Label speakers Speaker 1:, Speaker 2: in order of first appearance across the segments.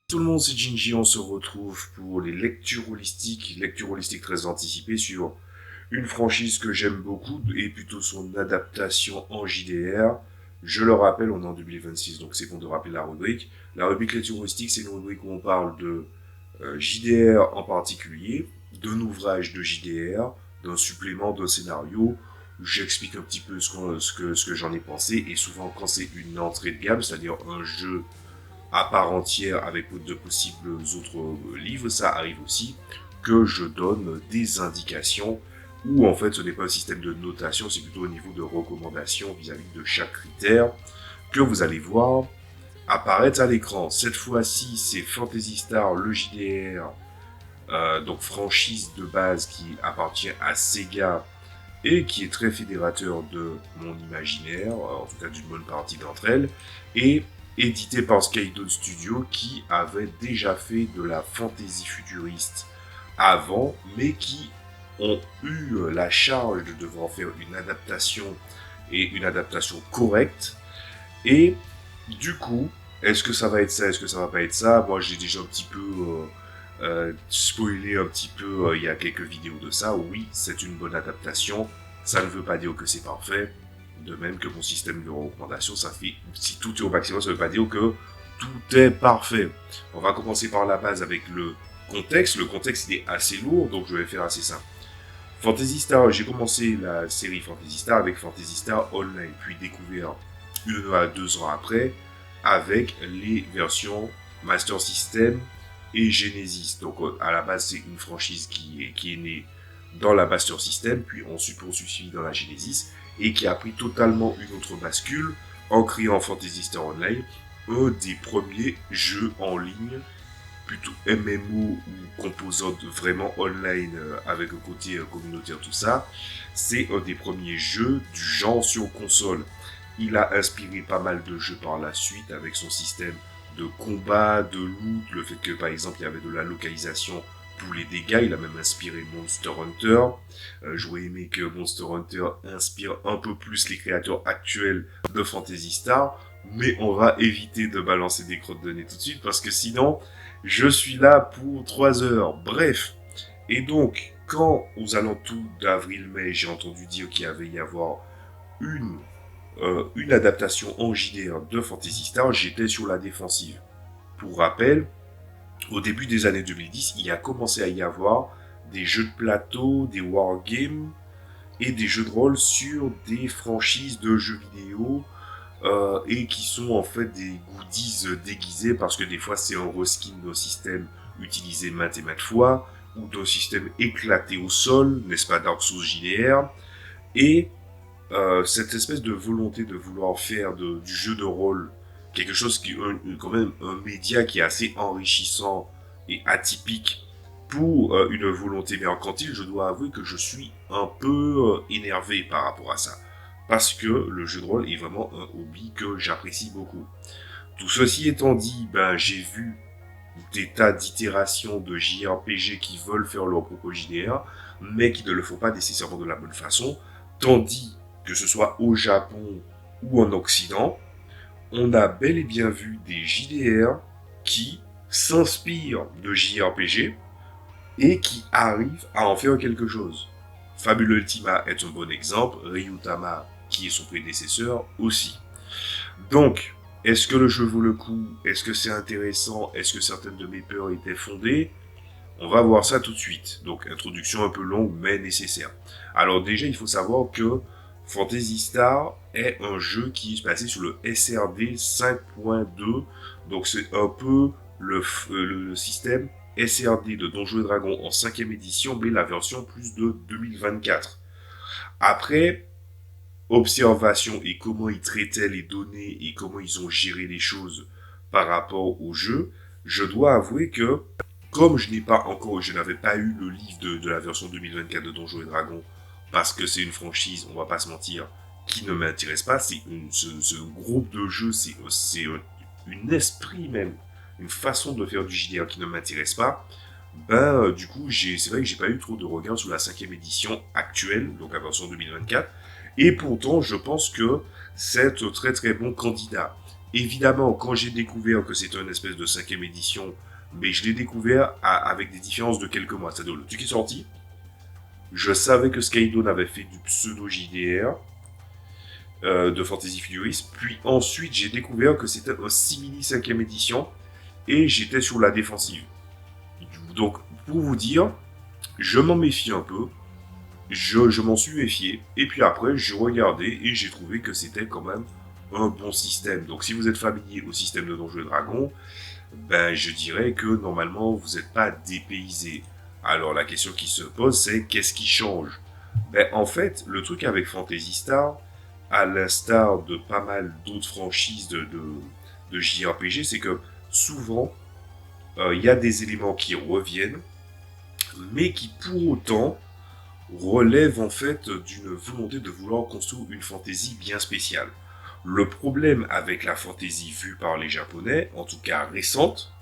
Speaker 1: Tout le monde, c'est Ginji, on se retrouve pour les lectures holistiques très anticipées sur une franchise que j'aime beaucoup et plutôt son adaptation en JDR. Je le rappelle, on est en 2026, donc c'est bon de rappeler la rubrique. La rubrique lecture holistique, c'est une rubrique où on parle de JDR en particulier, d'un ouvrage de JDR, d'un supplément, d'un scénario. J'explique un petit peu ce que j'en ai pensé, et souvent quand c'est une entrée de gamme, c'est-à-dire un jeu à part entière avec de possibles autres livres, ça arrive aussi que je donne des indications où en fait ce n'est pas un système de notation, c'est plutôt au niveau de recommandation vis-à-vis de chaque critère que vous allez voir apparaître à l'écran. Cette fois-ci, c'est Fantasy Star, le JDR, donc franchise de base qui appartient à Sega et qui est très fédérateur de mon imaginaire, en tout cas d'une bonne partie d'entre elles, et édité par Skydon Studio qui avait déjà fait de la fantasy futuriste avant, mais qui ont eu la charge de devoir faire une adaptation et une adaptation correcte. Et du coup, est-ce que ça va être ça, est-ce que ça va pas être ça? Moi, j'ai déjà un petit peu spoilé un petit peu il y a quelques vidéos de ça. Oui, c'est une bonne adaptation. Ça ne veut pas dire que c'est parfait. De même que mon système de recommandation, ça fait, si tout est au maximum, ça ne veut pas dire que tout est parfait. On va commencer par la base avec le contexte. Le contexte, il est assez lourd, donc je vais faire assez simple. Fantasy Star, j'ai commencé la série Fantasy Star avec Fantasy Star Online, puis découvert 1 à 2 ans après avec les versions Master System et Genesis. Donc à la base, c'est une franchise qui est née dans la Master System, puis on poursuivi dans la Genesis, et qui a pris totalement une autre bascule en créant Fantasy Star Online, un des premiers jeux en ligne, plutôt MMO ou composante vraiment online avec un côté communautaire, tout ça. C'est un des premiers jeux du genre sur console. Il a inspiré pas mal de jeux par la suite avec son système de combat, de loot, le fait que par exemple il y avait de la localisation pour les dégâts. Il a même inspiré Monster Hunter. J'aurais aimé que Monster Hunter inspire un peu plus les créateurs actuels de Fantasy Star, mais on va éviter de balancer des crottes de nez tout de suite parce que sinon je suis là pour 3 heures. Bref, et donc quand aux alentours d'avril-mai j'ai entendu dire qu'il y avait y avoir une une adaptation en JDR de Fantasy Star, j'étais sur la défensive. Pour rappel, au début des années 2010, il a commencé à y avoir des jeux de plateau, des wargames et des jeux de rôle sur des franchises de jeux vidéo et qui sont en fait des goodies déguisés parce que des fois c'est un reskin d'un système utilisé maintes et maintes fois ou d'un système éclaté au sol, n'est-ce pas, Dark Souls JDR, et cette espèce de volonté de vouloir faire du jeu de rôle quelque chose qui quand même un média qui est assez enrichissant et atypique pour une volonté mercantile, je dois avouer que je suis un peu énervé par rapport à ça. Parce que le jeu de rôle est vraiment un hobby que j'apprécie beaucoup. Tout ceci étant dit, ben, j'ai vu des tas d'itérations de JRPG qui veulent faire leur propre JDR, mais qui ne le font pas nécessairement de la bonne façon, tandis que ce soit au Japon ou en Occident, on a bel et bien vu des JDR qui s'inspirent de JRPG et qui arrivent à en faire quelque chose. Fabuleux Ultima est un bon exemple, Ryutama, qui est son prédécesseur, aussi. Donc, est-ce que le jeu vaut le coup? Est-ce que c'est intéressant? Est-ce que certaines de mes peurs étaient fondées? On va voir ça tout de suite. Donc, introduction un peu longue, mais nécessaire. Alors déjà, il faut savoir que Fantasy Star est un jeu qui est basé sur le SRD 5.2. Donc, c'est un peu le système SRD de Donjons et Dragons en 5e édition, mais la version plus de 2024. Après, observation et comment ils traitaient les données et comment ils ont géré les choses par rapport au jeu, je dois avouer que comme je n'avais pas eu le livre de la version 2024 de Donjons et Dragons, parce que c'est une franchise, on va pas se mentir, qui ne m'intéresse pas, ce groupe de jeux, c'est une esprit même, une façon de faire du JDR qui ne m'intéresse pas, ben du coup c'est vrai que j'ai pas eu trop de regard sur la 5e édition actuelle, donc la version 2024, et pourtant je pense que c'est un très très bon candidat. Évidemment, quand j'ai découvert que c'était une espèce de 5e édition, mais je l'ai découvert avec des différences de quelques mois. C'est-à-dire, le truc est sorti, je savais que Skydone avait fait du pseudo-JDR, de Fantasy Futurist, puis ensuite j'ai découvert que c'était un simili 5e édition, et j'étais sur la défensive. Donc, pour vous dire, je m'en méfie un peu, je m'en suis méfié, et puis après, j'ai regardé, et j'ai trouvé que c'était quand même un bon système. Donc, si vous êtes familier au système de Donjons et Dragons, ben, je dirais que normalement, vous n'êtes pas dépaysé. Alors, la question qui se pose, c'est qu'est-ce qui change? Ben, en fait, le truc avec Phantasy Star, à l'instar de pas mal d'autres franchises de JRPG, c'est que souvent, il y a des éléments qui reviennent, mais qui pour autant relèvent en fait d'une volonté de vouloir construire une fantaisie bien spéciale. Le problème avec la fantaisie vue par les Japonais, en tout cas récente,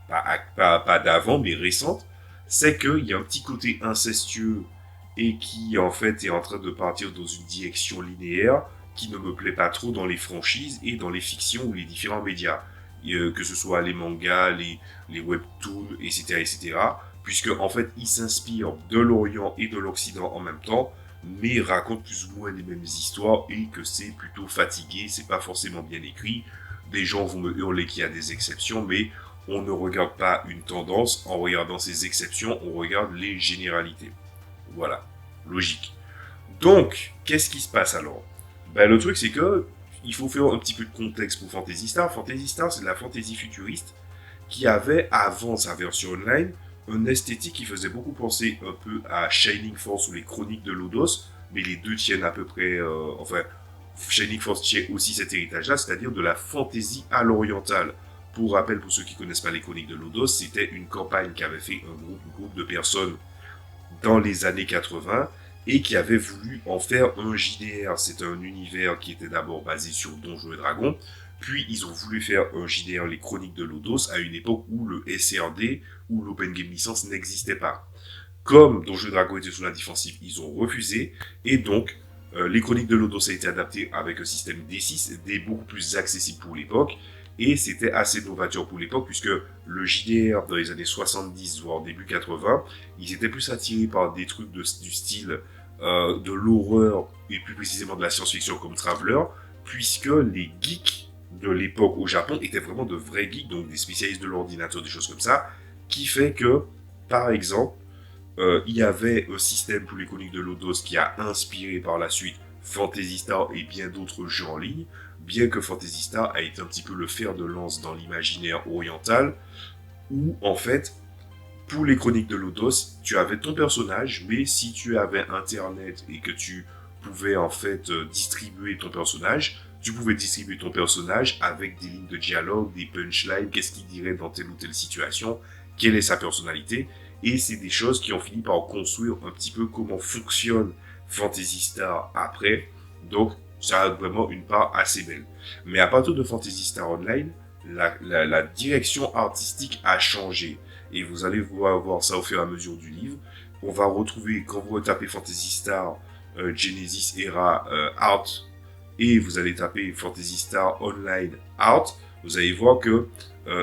Speaker 1: pas d'avant, mais récente, c'est qu'il y a un petit côté incestueux et qui en fait est en train de partir dans une direction linéaire qui ne me plaît pas trop dans les franchises et dans les fictions ou les différents médias. Que ce soit les mangas, les webtoons, etc., etc., puisque en fait ils s'inspirent de l'Orient et de l'Occident en même temps, mais racontent plus ou moins les mêmes histoires et que c'est plutôt fatigué, c'est pas forcément bien écrit. Des gens vont me hurler qu'il y a des exceptions, mais on ne regarde pas une tendance, en regardant ces exceptions, on regarde les généralités. Voilà, logique. Donc, qu'est-ce qui se passe alors? Ben, le truc c'est que il faut faire un petit peu de contexte pour Phantasy Star. Phantasy Star, c'est de la fantasy futuriste qui avait, avant sa version online, une esthétique qui faisait beaucoup penser un peu à Shining Force ou les Chroniques de Lodos, mais les deux tiennent à peu près, enfin, Shining Force tient aussi cet héritage-là, c'est-à-dire de la fantasy à l'orientale. Pour rappel, pour ceux qui connaissent pas les Chroniques de Lodos, c'était une campagne qu'avait fait un groupe de personnes dans les années 80 et qui avait voulu en faire un JDR. C'était un univers qui était d'abord basé sur Donjons et Dragons, puis ils ont voulu faire un JDR, les Chroniques de Lodos, à une époque où le SRD ou l'Open Game License n'existait pas. Comme Donjons et Dragons était sous la défensive, ils ont refusé, et donc les Chroniques de Lodos a été adapté avec un système D6, beaucoup plus accessible pour l'époque, et c'était assez novateur pour l'époque, puisque le JDR dans les années 70, voire début 80, ils étaient plus attirés par des trucs du style de l'horreur, et plus précisément de la science-fiction comme Traveler, puisque les geeks de l'époque au Japon étaient vraiment de vrais geeks, donc des spécialistes de l'ordinateur, des choses comme ça, qui fait que, par exemple, il y avait un système pour les Chroniques de Lodos qui a inspiré par la suite Phantasy Star et bien d'autres jeux en ligne, bien que Phantasy Star a été un petit peu le fer de lance dans l'imaginaire oriental, où en fait, pour les Chroniques de Lodos, tu avais ton personnage, mais si tu avais Internet et que tu pouvais en fait distribuer ton personnage, tu pouvais distribuer ton personnage avec des lignes de dialogue, des punchlines, qu'est-ce qu'il dirait dans telle ou telle situation, quelle est sa personnalité, et c'est des choses qui ont fini par construire un petit peu comment fonctionne Phantasy Star après, donc ça a vraiment une part assez belle. Mais à partir de Phantasy Star Online, la direction artistique a changé, et vous allez voir ça au fur et à mesure du livre. On va retrouver, quand vous tapez Phantasy Star Genesis Era Art, et vous allez taper Phantasy Star Online Art, vous allez voir que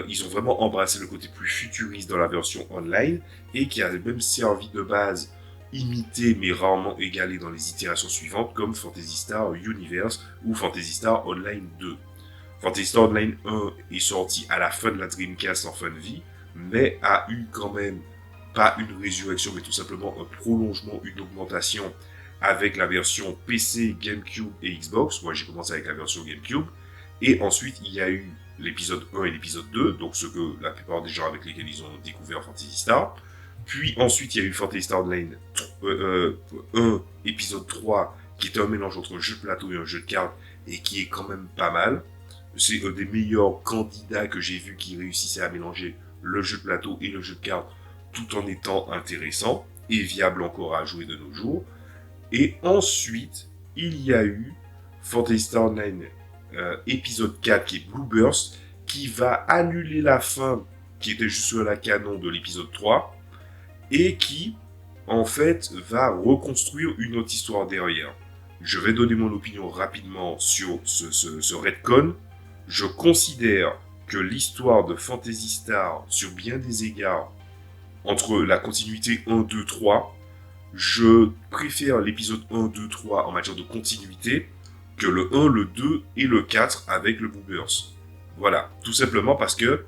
Speaker 1: ils ont vraiment embrassé le côté plus futuriste dans la version online, et qui a même servi de base, imité mais rarement égalé dans les itérations suivantes, comme Phantasy Star Universe ou Phantasy Star Online 2. Phantasy Star Online 1 est sorti à la fin de la Dreamcast en fin de vie, mais a eu quand même, pas une résurrection, mais tout simplement un prolongement, une augmentation avec la version PC, GameCube et Xbox. Moi j'ai commencé avec la version GameCube, et ensuite il y a eu l'épisode 1 et l'épisode 2, donc ce que la plupart des gens avec lesquels ils ont découvert Phantasy Star. Puis ensuite il y a eu Phantasy Star Online 1, épisode 3, qui est un mélange entre un jeu de plateau et un jeu de cartes, et qui est quand même pas mal. C'est un des meilleurs candidats que j'ai vu qui réussissait à mélanger le jeu de plateau et le jeu de cartes tout en étant intéressant et viable encore à jouer de nos jours. Et ensuite, il y a eu Phantasy Star Online épisode 4 qui est Blue Burst, qui va annuler la fin qui était juste sur la canon de l'épisode 3 et qui en fait va reconstruire une autre histoire derrière. Je vais donner mon opinion rapidement sur ce retcon. Je considère que l'histoire de Phantasy Star, sur bien des égards, entre la continuité 1, 2, 3, je préfère l'épisode 1, 2, 3 en matière de continuité que le 1, le 2 et le 4 avec le Boobers. Voilà, tout simplement parce que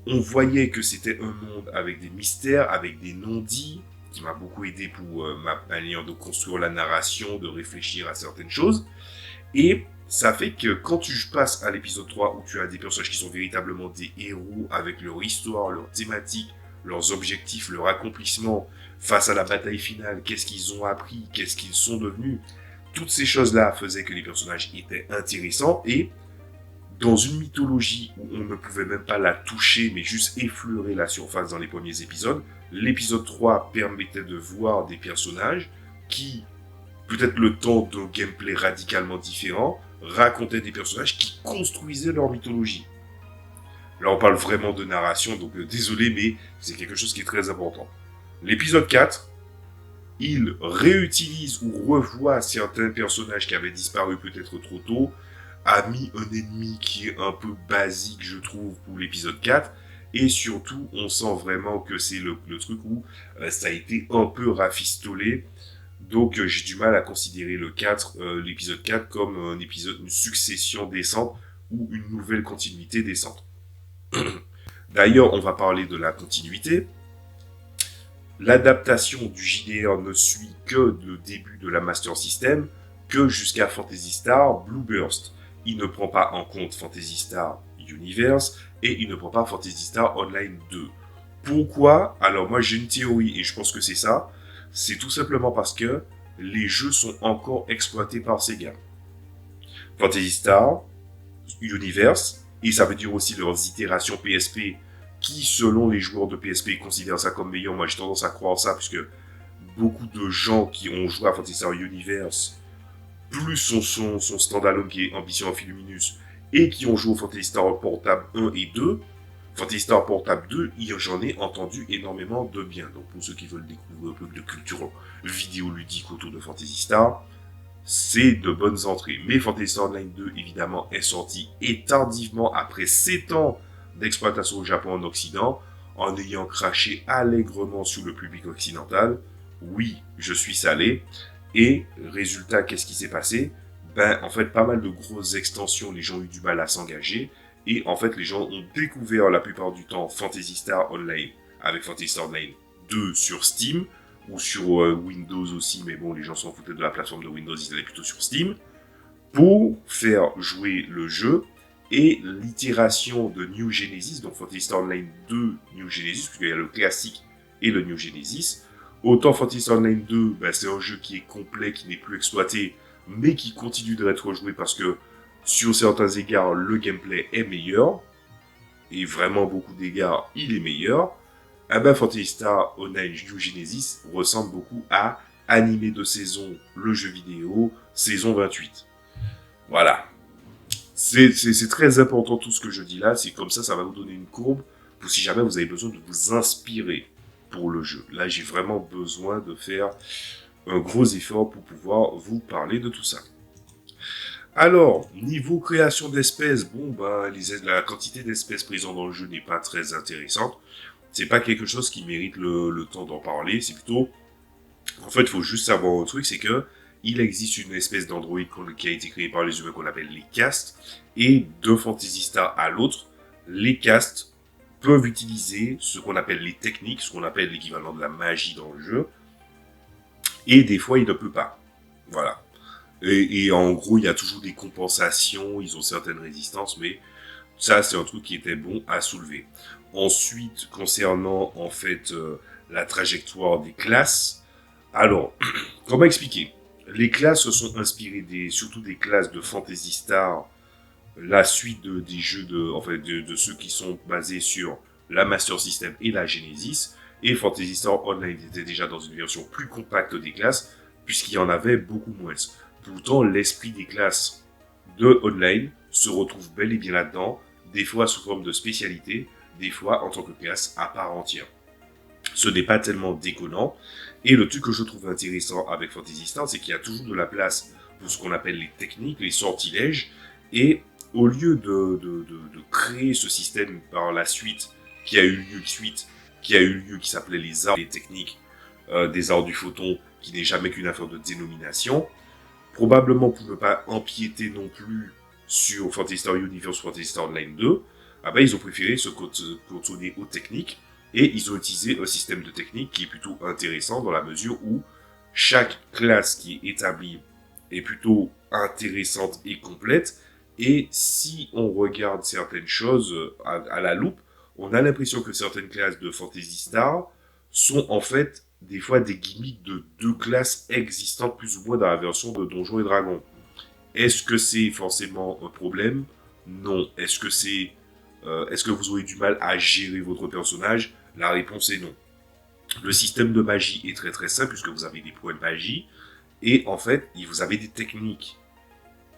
Speaker 1: on voyait que c'était un monde avec des mystères, avec des non-dits, qui m'a beaucoup aidé pour ma manière de construire la narration, de réfléchir à certaines choses. Et ça fait que quand tu passes à l'épisode 3, où tu as des personnages qui sont véritablement des héros, avec leur histoire, leur thématique, leurs objectifs, leur accomplissement, face à la bataille finale, qu'est-ce qu'ils ont appris, qu'est-ce qu'ils sont devenus, toutes ces choses-là faisaient que les personnages étaient intéressants, et dans une mythologie où on ne pouvait même pas la toucher, mais juste effleurer la surface dans les premiers épisodes, l'épisode 3 permettait de voir des personnages qui, peut-être le temps d'un gameplay radicalement différent, racontaient des personnages qui construisaient leur mythologie. Là, on parle vraiment de narration, donc désolé, mais c'est quelque chose qui est très important. L'épisode 4, il réutilise ou revoit certains personnages qui avaient disparu peut-être trop tôt, a mis un ennemi qui est un peu basique, je trouve, pour l'épisode 4, et surtout, on sent vraiment que c'est le truc où ça a été un peu rafistolé, donc j'ai du mal à considérer l'épisode 4 comme une succession décente ou une nouvelle continuité décente. D'ailleurs, on va parler de la continuité. L'adaptation du JDR ne suit que le début de la Master System, que jusqu'à Phantasy Star Blue Burst. Il ne prend pas en compte Phantasy Star Universe et il ne prend pas Phantasy Star Online 2. Pourquoi? Alors moi j'ai une théorie et je pense que c'est ça. C'est tout simplement parce que les jeux sont encore exploités par Sega. Phantasy Star Universe, et ça veut dire aussi leurs itérations PSP qui, selon les joueurs de PSP, considèrent ça comme meilleur. Moi j'ai tendance à croire ça puisque beaucoup de gens qui ont joué à Phantasy Star Universe plus son standalone qui est Ambition Amphiluminous, et qui ont joué au Phantasy Star Portable 1 et 2, Phantasy Star Portable 2, j'en ai entendu énormément de bien. Donc pour ceux qui veulent découvrir un peu de culture vidéoludique autour de Phantasy Star, c'est de bonnes entrées. Mais Phantasy Star Online 2, évidemment, est sorti et tardivement après 7 ans d'exploitation au Japon en Occident, en ayant craché allègrement sur le public occidental. Oui, je suis salé. Et résultat, qu'est-ce qui s'est passé? En fait, pas mal de grosses extensions, les gens ont eu du mal à s'engager. Et en fait, les gens ont découvert la plupart du temps Phantasy Star Online avec Phantasy Star Online 2 sur Steam ou sur Windows aussi. Mais bon, les gens s'en foutaient de la plateforme de Windows, ils allaient plutôt sur Steam pour faire jouer le jeu. Et l'itération de New Genesis, donc Phantasy Star Online 2 New Genesis, puisqu'il y a le classique et le New Genesis. Autant Phantasy Star Online 2, c'est un jeu qui est complet, qui n'est plus exploité, mais qui continue d'être joué parce que, sur certains égards, le gameplay est meilleur, et vraiment beaucoup d'égards, il est meilleur. Phantasy Star Online New Genesis ressemble beaucoup à Animé de saison, le jeu vidéo, saison 28. Voilà. C'est très important tout ce que je dis là, c'est comme ça va vous donner une courbe, pour si jamais vous avez besoin de vous inspirer pour le jeu. Là, j'ai vraiment besoin de faire un gros effort pour pouvoir vous parler de tout ça. Alors, niveau création d'espèces, la quantité d'espèces présentes dans le jeu n'est pas très intéressante. C'est pas quelque chose qui mérite le temps d'en parler. C'est plutôt, en fait, il faut juste savoir un truc, c'est que il existe une espèce d'androïde qui a été créée par les humains qu'on appelle les castes, et de Phantasy Star à l'autre, les castes peuvent utiliser ce qu'on appelle les techniques, ce qu'on appelle l'équivalent de la magie dans le jeu, et des fois il ne peut pas. Voilà. Et en gros, il y a toujours des compensations, ils ont certaines résistances, mais ça c'est un truc qui était bon à soulever. Ensuite, concernant en fait la trajectoire des classes, alors, comment expliquer? Les classes se sont inspirées surtout des classes de Phantasy Star, la suite des jeux de ceux qui sont basés sur la Master System et la Genesis, et Phantasy Star Online était déjà dans une version plus compacte des classes, puisqu'il y en avait beaucoup moins. Pourtant, l'esprit des classes de Online se retrouve bel et bien là-dedans, des fois sous forme de spécialité, des fois en tant que classe à part entière. Ce n'est pas tellement déconnant, et le truc que je trouve intéressant avec Phantasy Star, c'est qu'il y a toujours de la place pour ce qu'on appelle les techniques, les sortilèges, et au lieu de créer ce système par la suite, qui a eu lieu qui s'appelait les arts et techniques des arts du photon, qui n'est jamais qu'une affaire de dénomination, probablement pour ne pas empiéter non plus sur Phantasy Star Universe, Phantasy Star Online 2, ah ben, ils ont préféré se cantonner aux techniques, et ils ont utilisé un système de techniques qui est plutôt intéressant dans la mesure où chaque classe qui est établie est plutôt intéressante et complète, et si on regarde certaines choses à la loupe, on a l'impression que certaines classes de Phantasy Star sont en fait des fois des gimmicks de deux classes existantes plus ou moins dans la version de Donjons et Dragons. Est-ce que c'est forcément un problème? Non. Est-ce que vous aurez du mal à gérer votre personnage? La réponse est non. Le système de magie est très très simple puisque vous avez des points de magie et en fait, vous avez des techniques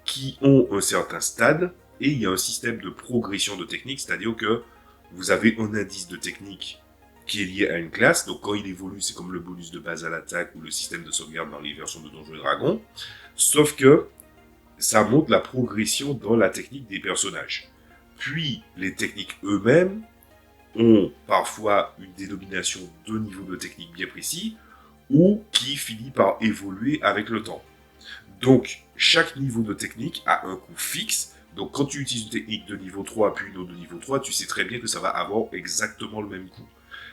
Speaker 1: qui ont un certain stade et il y a un système de progression de techniques, c'est-à-dire que vous avez un indice de technique qui est lié à une classe, donc quand il évolue, c'est comme le bonus de base à l'attaque ou le système de sauvegarde dans les versions de Donjons et Dragons, sauf que ça montre la progression dans la technique des personnages. Puis, les techniques eux-mêmes ont parfois une dénomination de niveau de technique bien précis, ou qui finit par évoluer avec le temps. Donc, chaque niveau de technique a un coût fixe. Donc, quand tu utilises une technique de niveau 3 puis une autre de niveau 3, tu sais très bien que ça va avoir exactement le même coût.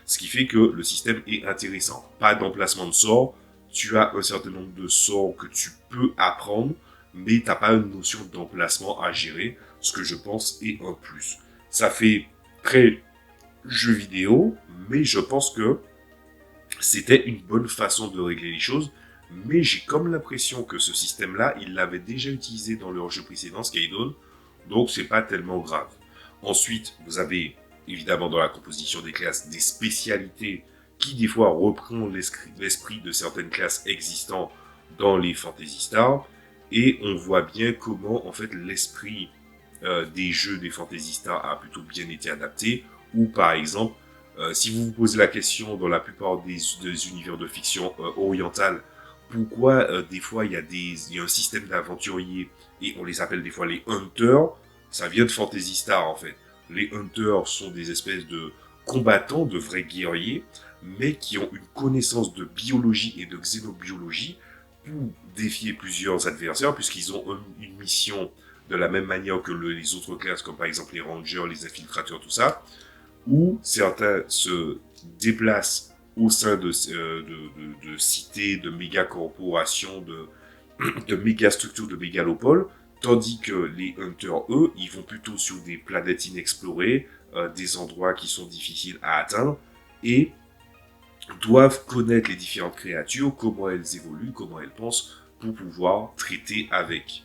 Speaker 1: Ce qui fait que le système est intéressant. Pas d'emplacement de sorts. Tu as un certain nombre de sorts que tu peux apprendre, mais tu n'as pas une notion d'emplacement à gérer, ce que je pense est un plus. Ça fait très jeu vidéo, mais je pense que c'était une bonne façon de régler les choses. Mais j'ai comme l'impression que ce système-là, ils l'avaient déjà utilisé dans leur jeu précédent, Skydon, donc c'est pas tellement grave. Ensuite, vous avez évidemment dans la composition des classes des spécialités qui des fois reprend l'esprit de certaines classes existantes dans les Phantasy Star, et on voit bien comment en fait l'esprit des jeux des Phantasy Star a plutôt bien été adapté, ou par exemple, si vous vous posez la question dans la plupart des univers de fiction orientale, pourquoi des fois il y a un système d'aventuriers et on les appelle des fois les hunters, ça vient de Phantasy Star en fait. Les hunters sont des espèces de combattants, de vrais guerriers, mais qui ont une connaissance de biologie et de xénobiologie pour défier plusieurs adversaires, puisqu'ils ont une mission de la même manière que les autres classes, comme par exemple les rangers, les infiltrateurs, tout ça, où certains se déplacent au sein de cités, de méga-corporations, de méga-structures, de mégalopoles, tandis que les hunters, eux, ils vont plutôt sur des planètes inexplorées, des endroits qui sont difficiles à atteindre, et doivent connaître les différentes créatures, comment elles évoluent, comment elles pensent, pour pouvoir traiter avec.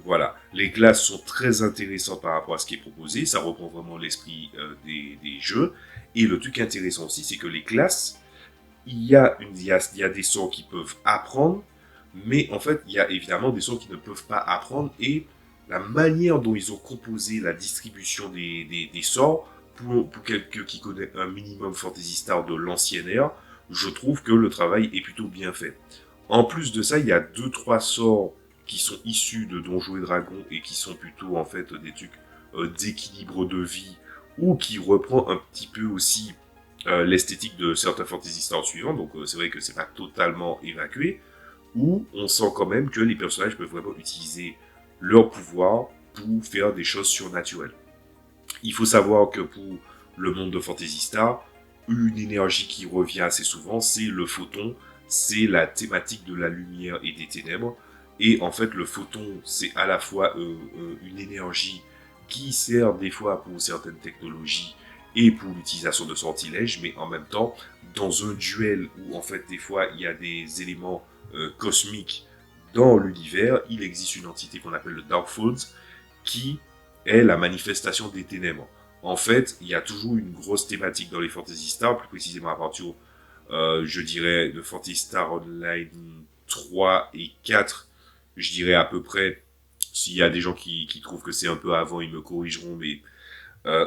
Speaker 1: Voilà, les classes sont très intéressantes par rapport à ce qui est proposé, ça reprend vraiment l'esprit des jeux, et le truc intéressant aussi, c'est que les classes, il y a des sorts qui peuvent apprendre, mais en fait, il y a évidemment des sorts qui ne peuvent pas apprendre, et la manière dont ils ont composé la distribution des sorts, pour quelqu'un qui connaît un minimum Phantasy Star de l'ancienne ère, je trouve que le travail est plutôt bien fait. En plus de ça, il y a 2-3 sorts qui sont issus de Donjons et Dragons et qui sont plutôt en fait des trucs d'équilibre de vie, ou qui reprend un petit peu aussi l'esthétique de certains Phantasy Star suivants, donc c'est vrai que c'est pas totalement évacué, où on sent quand même que les personnages peuvent vraiment utiliser leur pouvoir pour faire des choses surnaturelles. Il faut savoir que pour le monde de Phantasy Star, une énergie qui revient assez souvent, c'est le photon, c'est la thématique de la lumière et des ténèbres, et en fait le photon c'est à la fois une énergie qui sert des fois pour certaines technologies et pour l'utilisation de sortilèges, mais en même temps, dans un duel où en fait des fois il y a des éléments cosmiques dans l'univers, il existe une entité qu'on appelle le Darkfolds, qui est la manifestation des ténèbres. En fait, il y a toujours une grosse thématique dans les Phantasy Star, plus précisément à partir, je dirais, de Phantasy Star Online 3 et 4, je dirais à peu près, s'il y a des gens qui trouvent que c'est un peu avant, ils me corrigeront, mais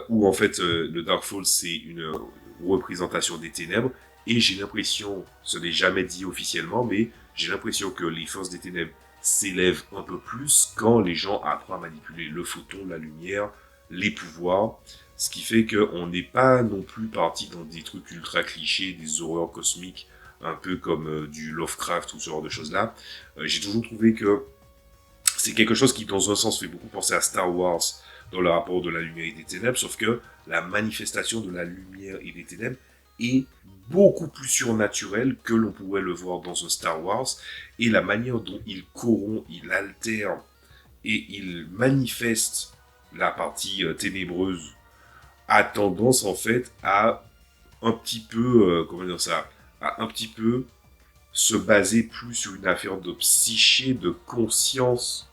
Speaker 1: où en fait le Darkfall c'est une représentation des ténèbres, et j'ai l'impression, ce n'est jamais dit officiellement, mais j'ai l'impression que les forces des ténèbres s'élève un peu plus quand les gens apprennent à manipuler le photon, la lumière, les pouvoirs, ce qui fait qu'on n'est pas non plus parti dans des trucs ultra clichés, des horreurs cosmiques, un peu comme du Lovecraft ou ce genre de choses-là. J'ai toujours trouvé que c'est quelque chose qui, dans un sens, fait beaucoup penser à Star Wars dans le rapport de la lumière et des ténèbres, sauf que la manifestation de la lumière et des ténèbres est beaucoup plus surnaturelle que l'on pourrait le voir dans un Star Wars, et la manière dont il corrompt, il altère et il manifeste la partie ténébreuse a tendance en fait à un petit peu, comment dire ça, à un petit peu se baser plus sur une affaire de psyché, de conscience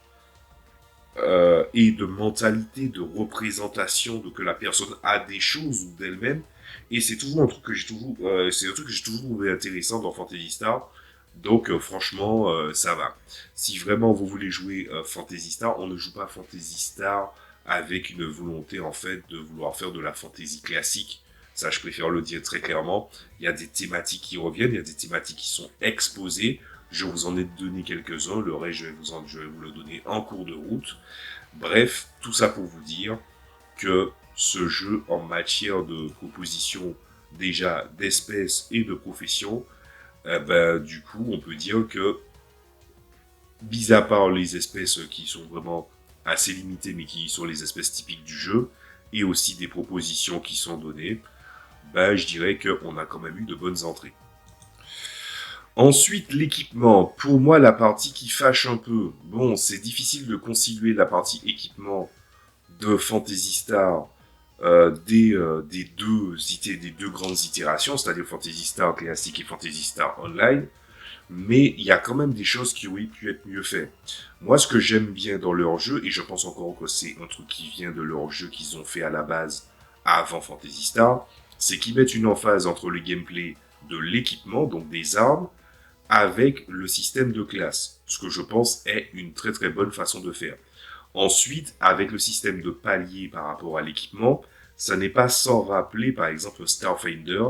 Speaker 1: et de mentalité, de représentation, de que la personne a des choses ou d'elle-même. Et c'est toujours un truc que j'ai toujours, c'est un truc que j'ai toujours trouvé intéressant dans Phantasy Star. Donc franchement, ça va. Si vraiment vous voulez jouer Phantasy Star, on ne joue pas Phantasy Star avec une volonté en fait de vouloir faire de la fantasy classique. Ça, je préfère le dire très clairement. Il y a des thématiques qui reviennent, il y a des thématiques qui sont exposées. Je vous en ai donné quelques-uns, le reste, je vais vous le donner en cours de route. Bref, tout ça pour vous dire que ce jeu, en matière de proposition déjà d'espèces et de professions, du coup, on peut dire que, mis à part les espèces qui sont vraiment assez limitées, mais qui sont les espèces typiques du jeu, et aussi des propositions qui sont données, je dirais qu'on a quand même eu de bonnes entrées. Ensuite, l'équipement. Pour moi, la partie qui fâche un peu. Bon, c'est difficile de concilier la partie équipement de Phantasy Star des deux grandes itérations, c'est-à-dire Phantasy Star classique et Phantasy Star Online. Mais il y a quand même des choses qui auraient pu être mieux faites. Moi, ce que j'aime bien dans leur jeu, et je pense encore que c'est un truc qui vient de leur jeu qu'ils ont fait à la base avant Phantasy Star, c'est qu'ils mettent une emphase entre le gameplay de l'équipement, donc des armes, avec le système de classe, ce que je pense est une très très bonne façon de faire. Ensuite, avec le système de palier par rapport à l'équipement, ça n'est pas sans rappeler par exemple Starfinder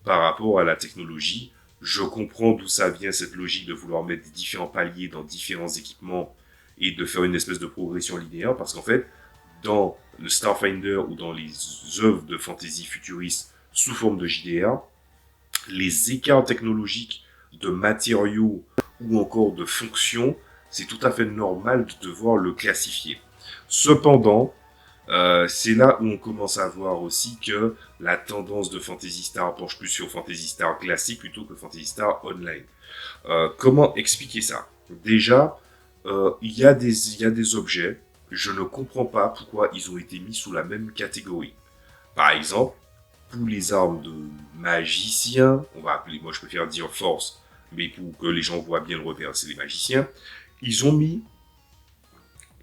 Speaker 1: par rapport à la technologie. Je comprends d'où ça vient cette logique de vouloir mettre différents paliers dans différents équipements et de faire une espèce de progression linéaire, parce qu'en fait, dans le Starfinder ou dans les œuvres de fantasy futuriste sous forme de JDR, les écarts technologiques de matériaux ou encore de fonctions, c'est tout à fait normal de devoir le classifier. Cependant, c'est là où on commence à voir aussi que la tendance de Phantasy Star penche plus sur Phantasy Star classique plutôt que Phantasy Star Online. Comment expliquer ça? Déjà, il y a des objets, je ne comprends pas pourquoi ils ont été mis sous la même catégorie. Par exemple, pour les armes de magiciens, on va appeler, moi je préfère dire force, mais pour que les gens voient bien le repère, c'est les magiciens, ils ont mis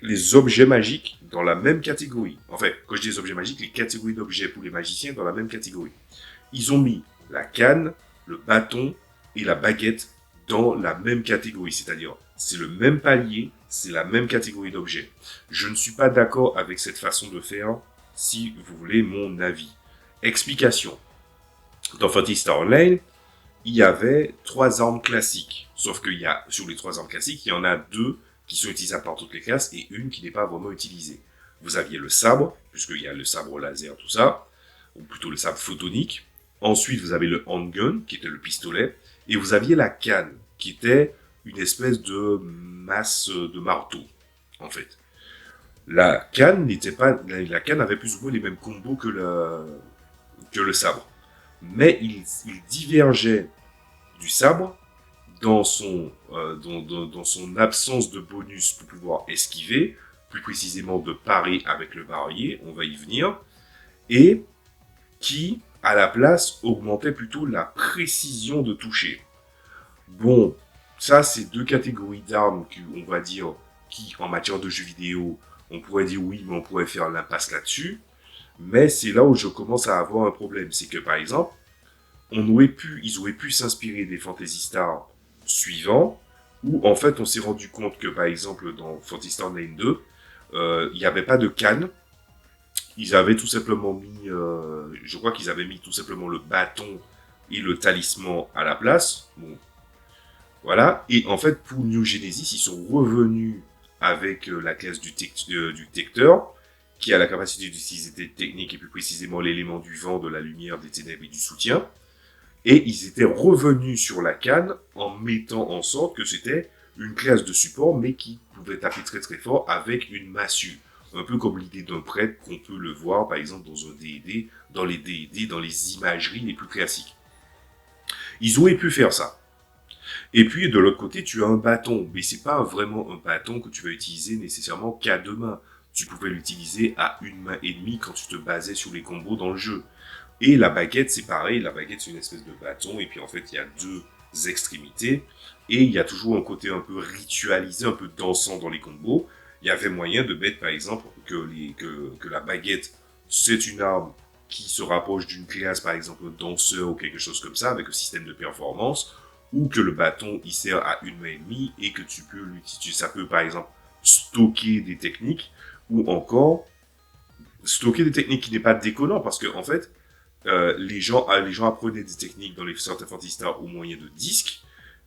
Speaker 1: les objets magiques dans la même catégorie. En fait, quand je dis les objets magiques, les catégories d'objets pour les magiciens dans la même catégorie. Ils ont mis la canne, le bâton et la baguette dans la même catégorie. C'est-à-dire, c'est le même palier, c'est la même catégorie d'objets. Je ne suis pas d'accord avec cette façon de faire, si vous voulez mon avis. Explication. Dans Phantasy Star Online, il y avait 3 armes classiques. Sauf qu'il y a, sur les 3 armes classiques, il y en a 2 qui sont utilisables par toutes les classes et une qui n'est pas vraiment utilisée. Vous aviez le sabre, puisqu'il y a le sabre laser, tout ça, ou plutôt le sabre photonique. Ensuite, vous avez le handgun, qui était le pistolet, et vous aviez la canne, qui était une espèce de masse de marteau, en fait. La canne la canne avait plus ou moins les mêmes combos que le sabre. Mais il divergeait du sabre dans son absence de bonus pour pouvoir esquiver, plus précisément de parer avec le barillet, on va y venir, et qui, à la place, augmentait plutôt la précision de toucher. Bon, ça c'est 2 catégories d'armes qu'on va dire, qui en matière de jeux vidéo, on pourrait dire oui, mais on pourrait faire l'impasse là-dessus. Mais c'est là où je commence à avoir un problème. C'est que par exemple, ils auraient pu s'inspirer des Phantasy Star suivants, où en fait on s'est rendu compte que par exemple dans Phantasy Star Online 2, il n'y avait pas de canne. Ils avaient tout simplement mis, je crois qu'ils avaient mis tout simplement le bâton et le talisman à la place. Bon, Voilà. Et en fait, pour New Genesis, ils sont revenus avec la classe du Tecteur, qui a la capacité d'utiliser des techniques et plus précisément l'élément du vent, de la lumière, des ténèbres et du soutien. Et ils étaient revenus sur la canne en mettant en sorte que c'était une classe de support, mais qui pouvait taper très très fort avec une massue. Un peu comme l'idée d'un prêtre qu'on peut le voir, par exemple, dans un D&D, dans les D&D, dans les imageries les plus classiques. Ils auraient pu faire ça. Et puis, de l'autre côté, tu as un bâton. Mais c'est pas vraiment un bâton que tu vas utiliser nécessairement qu'à deux mains. Tu pouvais l'utiliser à une main et demie quand tu te basais sur les combos dans le jeu. Et la baguette, c'est pareil. La baguette, c'est une espèce de bâton. Et puis, en fait, il y a deux extrémités. Et il y a toujours un côté un peu ritualisé, un peu dansant dans les combos. Il y avait moyen de mettre, par exemple, que la baguette, c'est une arme qui se rapproche d'une classe, par exemple, danseur ou quelque chose comme ça, avec un système de performance, ou que le bâton, il sert à une main et demie, et que tu peux l'utiliser. Ça peut, par exemple, stocker des techniques, ou encore, stocker des techniques qui n'est pas déconnant, parce que, en fait, les gens apprenaient des techniques dans les sortes de Fantasy Star au moyen de disques,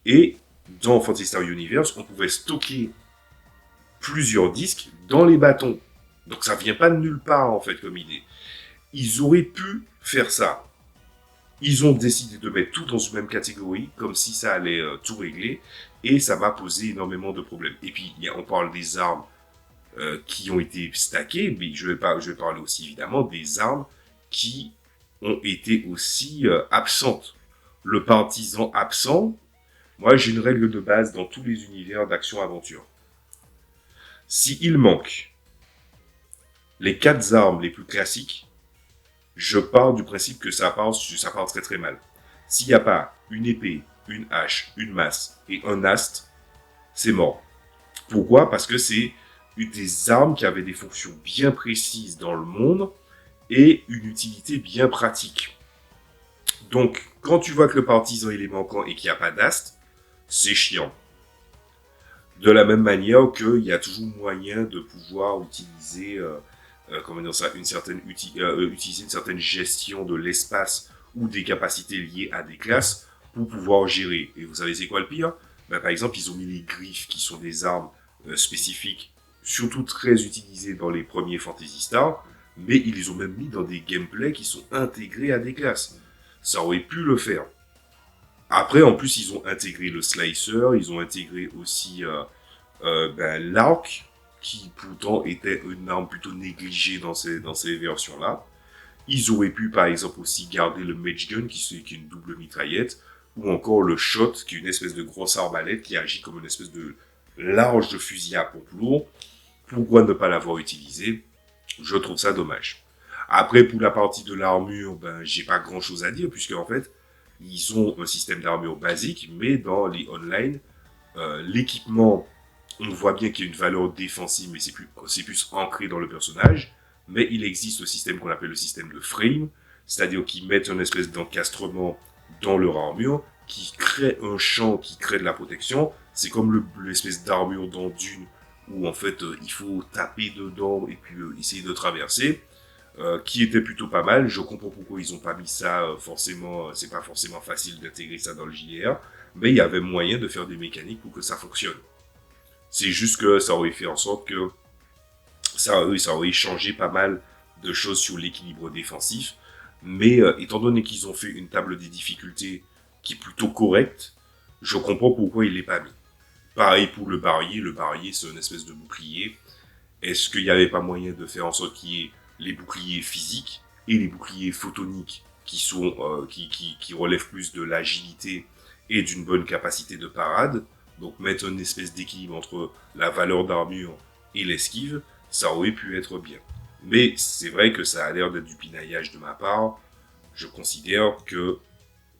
Speaker 1: et dans Fantasy Star Universe, on pouvait stocker plusieurs disques dans les bâtons. Donc ça vient pas de nulle part, en fait, comme idée. Ils auraient pu faire ça. Ils ont décidé de mettre tout dans une même catégorie, comme si ça allait tout régler, et ça va poser énormément de problèmes. Et puis, on parle des armes qui ont été stackées, mais je vais parler aussi évidemment des armes qui ont été aussi absentes. Le partisan absent, moi j'ai une règle de base dans tous les univers d'action-aventure. Si il manque les 4 armes les plus classiques, je pars du principe que ça part très très mal. S'il n'y a pas une épée, une hache, une masse et un astre, c'est mort. Pourquoi? Parce que c'est des armes qui avaient des fonctions bien précises dans le monde et une utilité bien pratique. Donc, quand tu vois que le partisan il est manquant et qu'il n'y a pas d'astre, c'est chiant. De la même manière qu'il y a toujours moyen de pouvoir utiliser comment dire ça, utiliser une certaine gestion de l'espace ou des capacités liées à des classes pour pouvoir gérer. Et vous savez c'est quoi le pire? Par exemple, ils ont mis les griffes qui sont des armes spécifiques, surtout très utilisées dans les premiers Fantasy Star, mais ils les ont même mis dans des gameplays qui sont intégrés à des classes. Ça aurait pu le faire. Après, en plus, ils ont intégré le slicer, ils ont intégré aussi l'arc, qui pourtant était une arme plutôt négligée dans ces versions-là. Ils auraient pu, par exemple, aussi garder le Mage Gun, qui est une double mitraillette, ou encore le Shot, qui est une espèce de grosse arbalète qui agit comme une espèce de large de fusil à pompe lourd. Pourquoi ne pas l'avoir utilisé? Je trouve ça dommage. Après, pour la partie de l'armure, j'ai pas grand-chose à dire, puisque en fait, ils ont un système d'armure basique, mais dans les online, l'équipement, on voit bien qu'il y a une valeur défensive, mais c'est plus ancré dans le personnage. Mais il existe un système qu'on appelle le système de frame, c'est-à-dire qu'ils mettent une espèce d'encastrement dans leur armure, qui crée un champ, qui crée de la protection. C'est comme l'espèce d'armure dans Dune, où en fait il faut taper dedans et puis essayer de traverser. Qui était plutôt pas mal. Je comprends pourquoi ils ont pas mis ça forcément. C'est pas forcément facile d'intégrer ça dans le JDR, mais il y avait moyen de faire des mécaniques pour que ça fonctionne. C'est juste que ça aurait fait en sorte que ça aurait changé pas mal de choses sur l'équilibre défensif. Mais étant donné qu'ils ont fait une table des difficultés qui est plutôt correcte, je comprends pourquoi il l'est pas mis. Pareil pour le barillet. Le barillet, c'est une espèce de bouclier. Est-ce qu'il n'y avait pas moyen de faire en sorte qu'il y ait les boucliers physiques et les boucliers photoniques qui relèvent plus de l'agilité et d'une bonne capacité de parade? Donc mettre une espèce d'équilibre entre la valeur d'armure et l'esquive, ça aurait pu être bien. Mais c'est vrai que ça a l'air d'être du pinaillage de ma part. Je considère que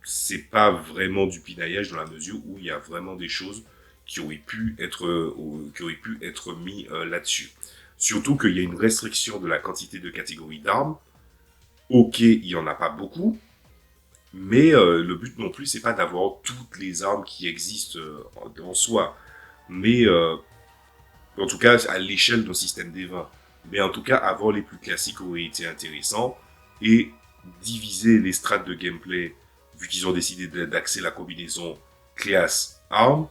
Speaker 1: c'est pas vraiment du pinaillage dans la mesure où il y a vraiment des choses qui auraient pu être mis là-dessus. Surtout qu'il y a une restriction de la quantité de catégories d'armes. Ok, il y en a pas beaucoup, mais le but non plus, c'est pas d'avoir toutes les armes qui existent en soi. Mais en tout cas, à l'échelle d'un système des 20. Mais en tout cas, avoir les plus classiques aurait été intéressant. Et diviser les strates de gameplay, vu qu'ils ont décidé d'axer la combinaison classe armes,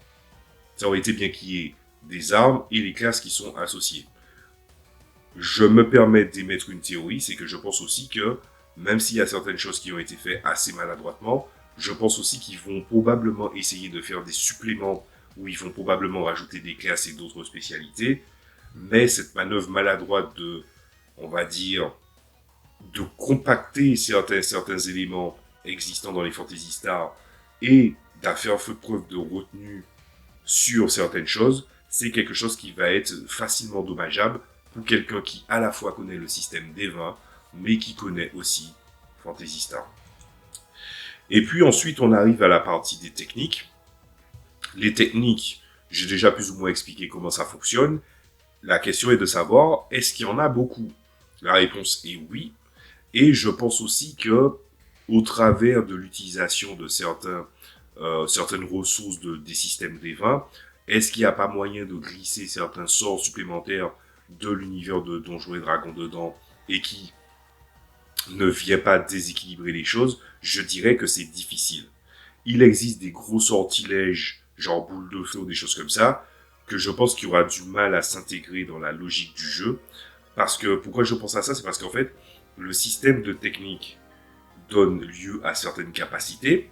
Speaker 1: ça aurait été bien qu'il y ait des armes et les classes qui sont associées. Je me permets d'émettre une théorie, c'est que je pense aussi que, même s'il y a certaines choses qui ont été faites assez maladroitement, je pense aussi qu'ils vont probablement essayer de faire des suppléments où ils vont probablement rajouter des classes et d'autres spécialités. Mais cette manœuvre maladroite de, on va dire, de compacter certains éléments existants dans les Fantasy Stars et d'en faire preuve de retenue sur certaines choses, c'est quelque chose qui va être facilement dommageable pour quelqu'un qui à la fois connaît le système des 20, mais qui connaît aussi Fantasy Star. Et puis ensuite, on arrive à la partie des techniques. Les techniques, j'ai déjà plus ou moins expliqué comment ça fonctionne. La question est de savoir, est-ce qu'il y en a beaucoup? La réponse est oui. Et je pense aussi que, au travers de l'utilisation de certaines ressources des systèmes des 20, est-ce qu'il n'y a pas moyen de glisser certains sorts supplémentaires de l'univers de Donjons et Dragons dedans et qui ne vient pas déséquilibrer les choses? Je dirais que c'est difficile. Il existe des gros sortilèges, genre boule de feu ou des choses comme ça, que je pense qu'il y aura du mal à s'intégrer dans la logique du jeu. Parce que, pourquoi je pense à ça? C'est parce qu'en fait, le système de technique donne lieu à certaines capacités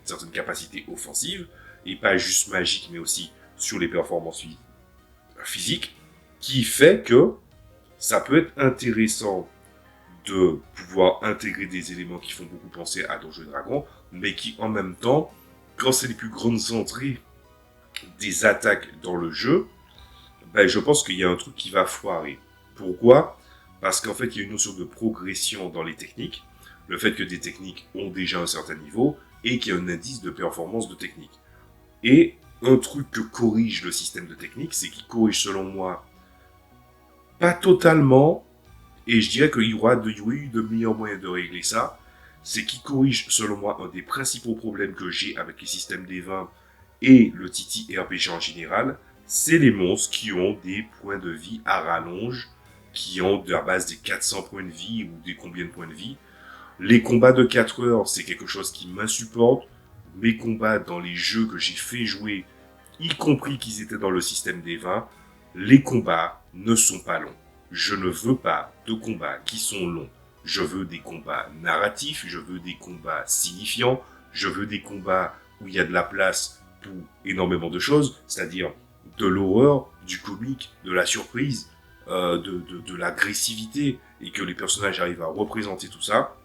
Speaker 1: offensives, et pas juste magiques, mais aussi sur les performances physiques, qui fait que ça peut être intéressant de pouvoir intégrer des éléments qui font beaucoup penser à Donjons et Dragons, mais qui en même temps, quand c'est les plus grandes entrées des attaques dans le jeu, ben je pense qu'il y a un truc qui va foirer. Pourquoi? Parce qu'en fait, il y a une notion de progression dans les techniques, le fait que des techniques ont déjà un certain niveau, et qu'il y a un indice de performance de technique. Et un truc que corrige le système de technique, c'est qu'il corrige selon moi, pas totalement, et je dirais qu'il y aura eu de meilleurs moyens de régler ça, c'est qu'il corrige selon moi un des principaux problèmes que j'ai avec les systèmes des 20 et le TT RPG en général, c'est les monstres qui ont des points de vie à rallonge, qui ont à base des 400 points de vie ou des combien de points de vie. Les combats de 4 heures, c'est quelque chose qui m'insupporte. Mes combats dans les jeux que j'ai fait jouer, y compris qu'ils étaient dans le système des 20, les combats ne sont pas longs. Je ne veux pas de combats qui sont longs. Je veux des combats narratifs, je veux des combats signifiants, je veux des combats où il y a de la place pour énormément de choses, c'est-à-dire de l'horreur, du comique, de la surprise, de l'agressivité, et que les personnages arrivent à représenter tout ça.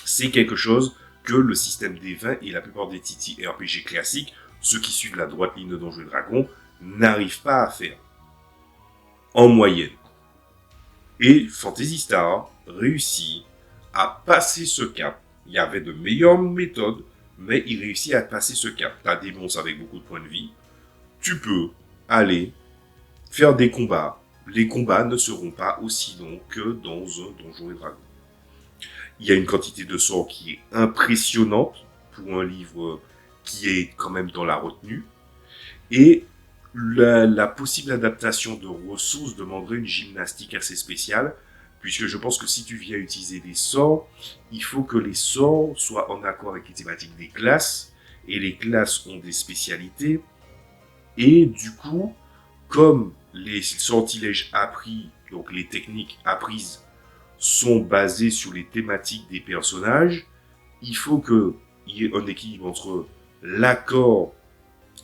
Speaker 1: C'est quelque chose que le système des 20 et la plupart des TT RPG classiques, ceux qui suivent la droite ligne de Donjons et Dragons, n'arrivent pas à faire. En moyenne. Et Fantasy Star réussit à passer ce cap. Il y avait de meilleures méthodes, mais il réussit à passer ce cap. Tu as des monstres avec beaucoup de points de vie. Tu peux aller faire des combats. Les combats ne seront pas aussi longs que dans un Donjon et Dragon. Il y a une quantité de sorts qui est impressionnante pour un livre qui est quand même dans la retenue. Et la possible adaptation de ressources demanderait une gymnastique assez spéciale, puisque je pense que si tu viens utiliser des sorts, il faut que les sorts soient en accord avec les thématiques des classes, et les classes ont des spécialités, et du coup, comme les sortilèges appris, donc les techniques apprises, sont basées sur les thématiques des personnages, il faut qu'il y ait un équilibre entre l'accord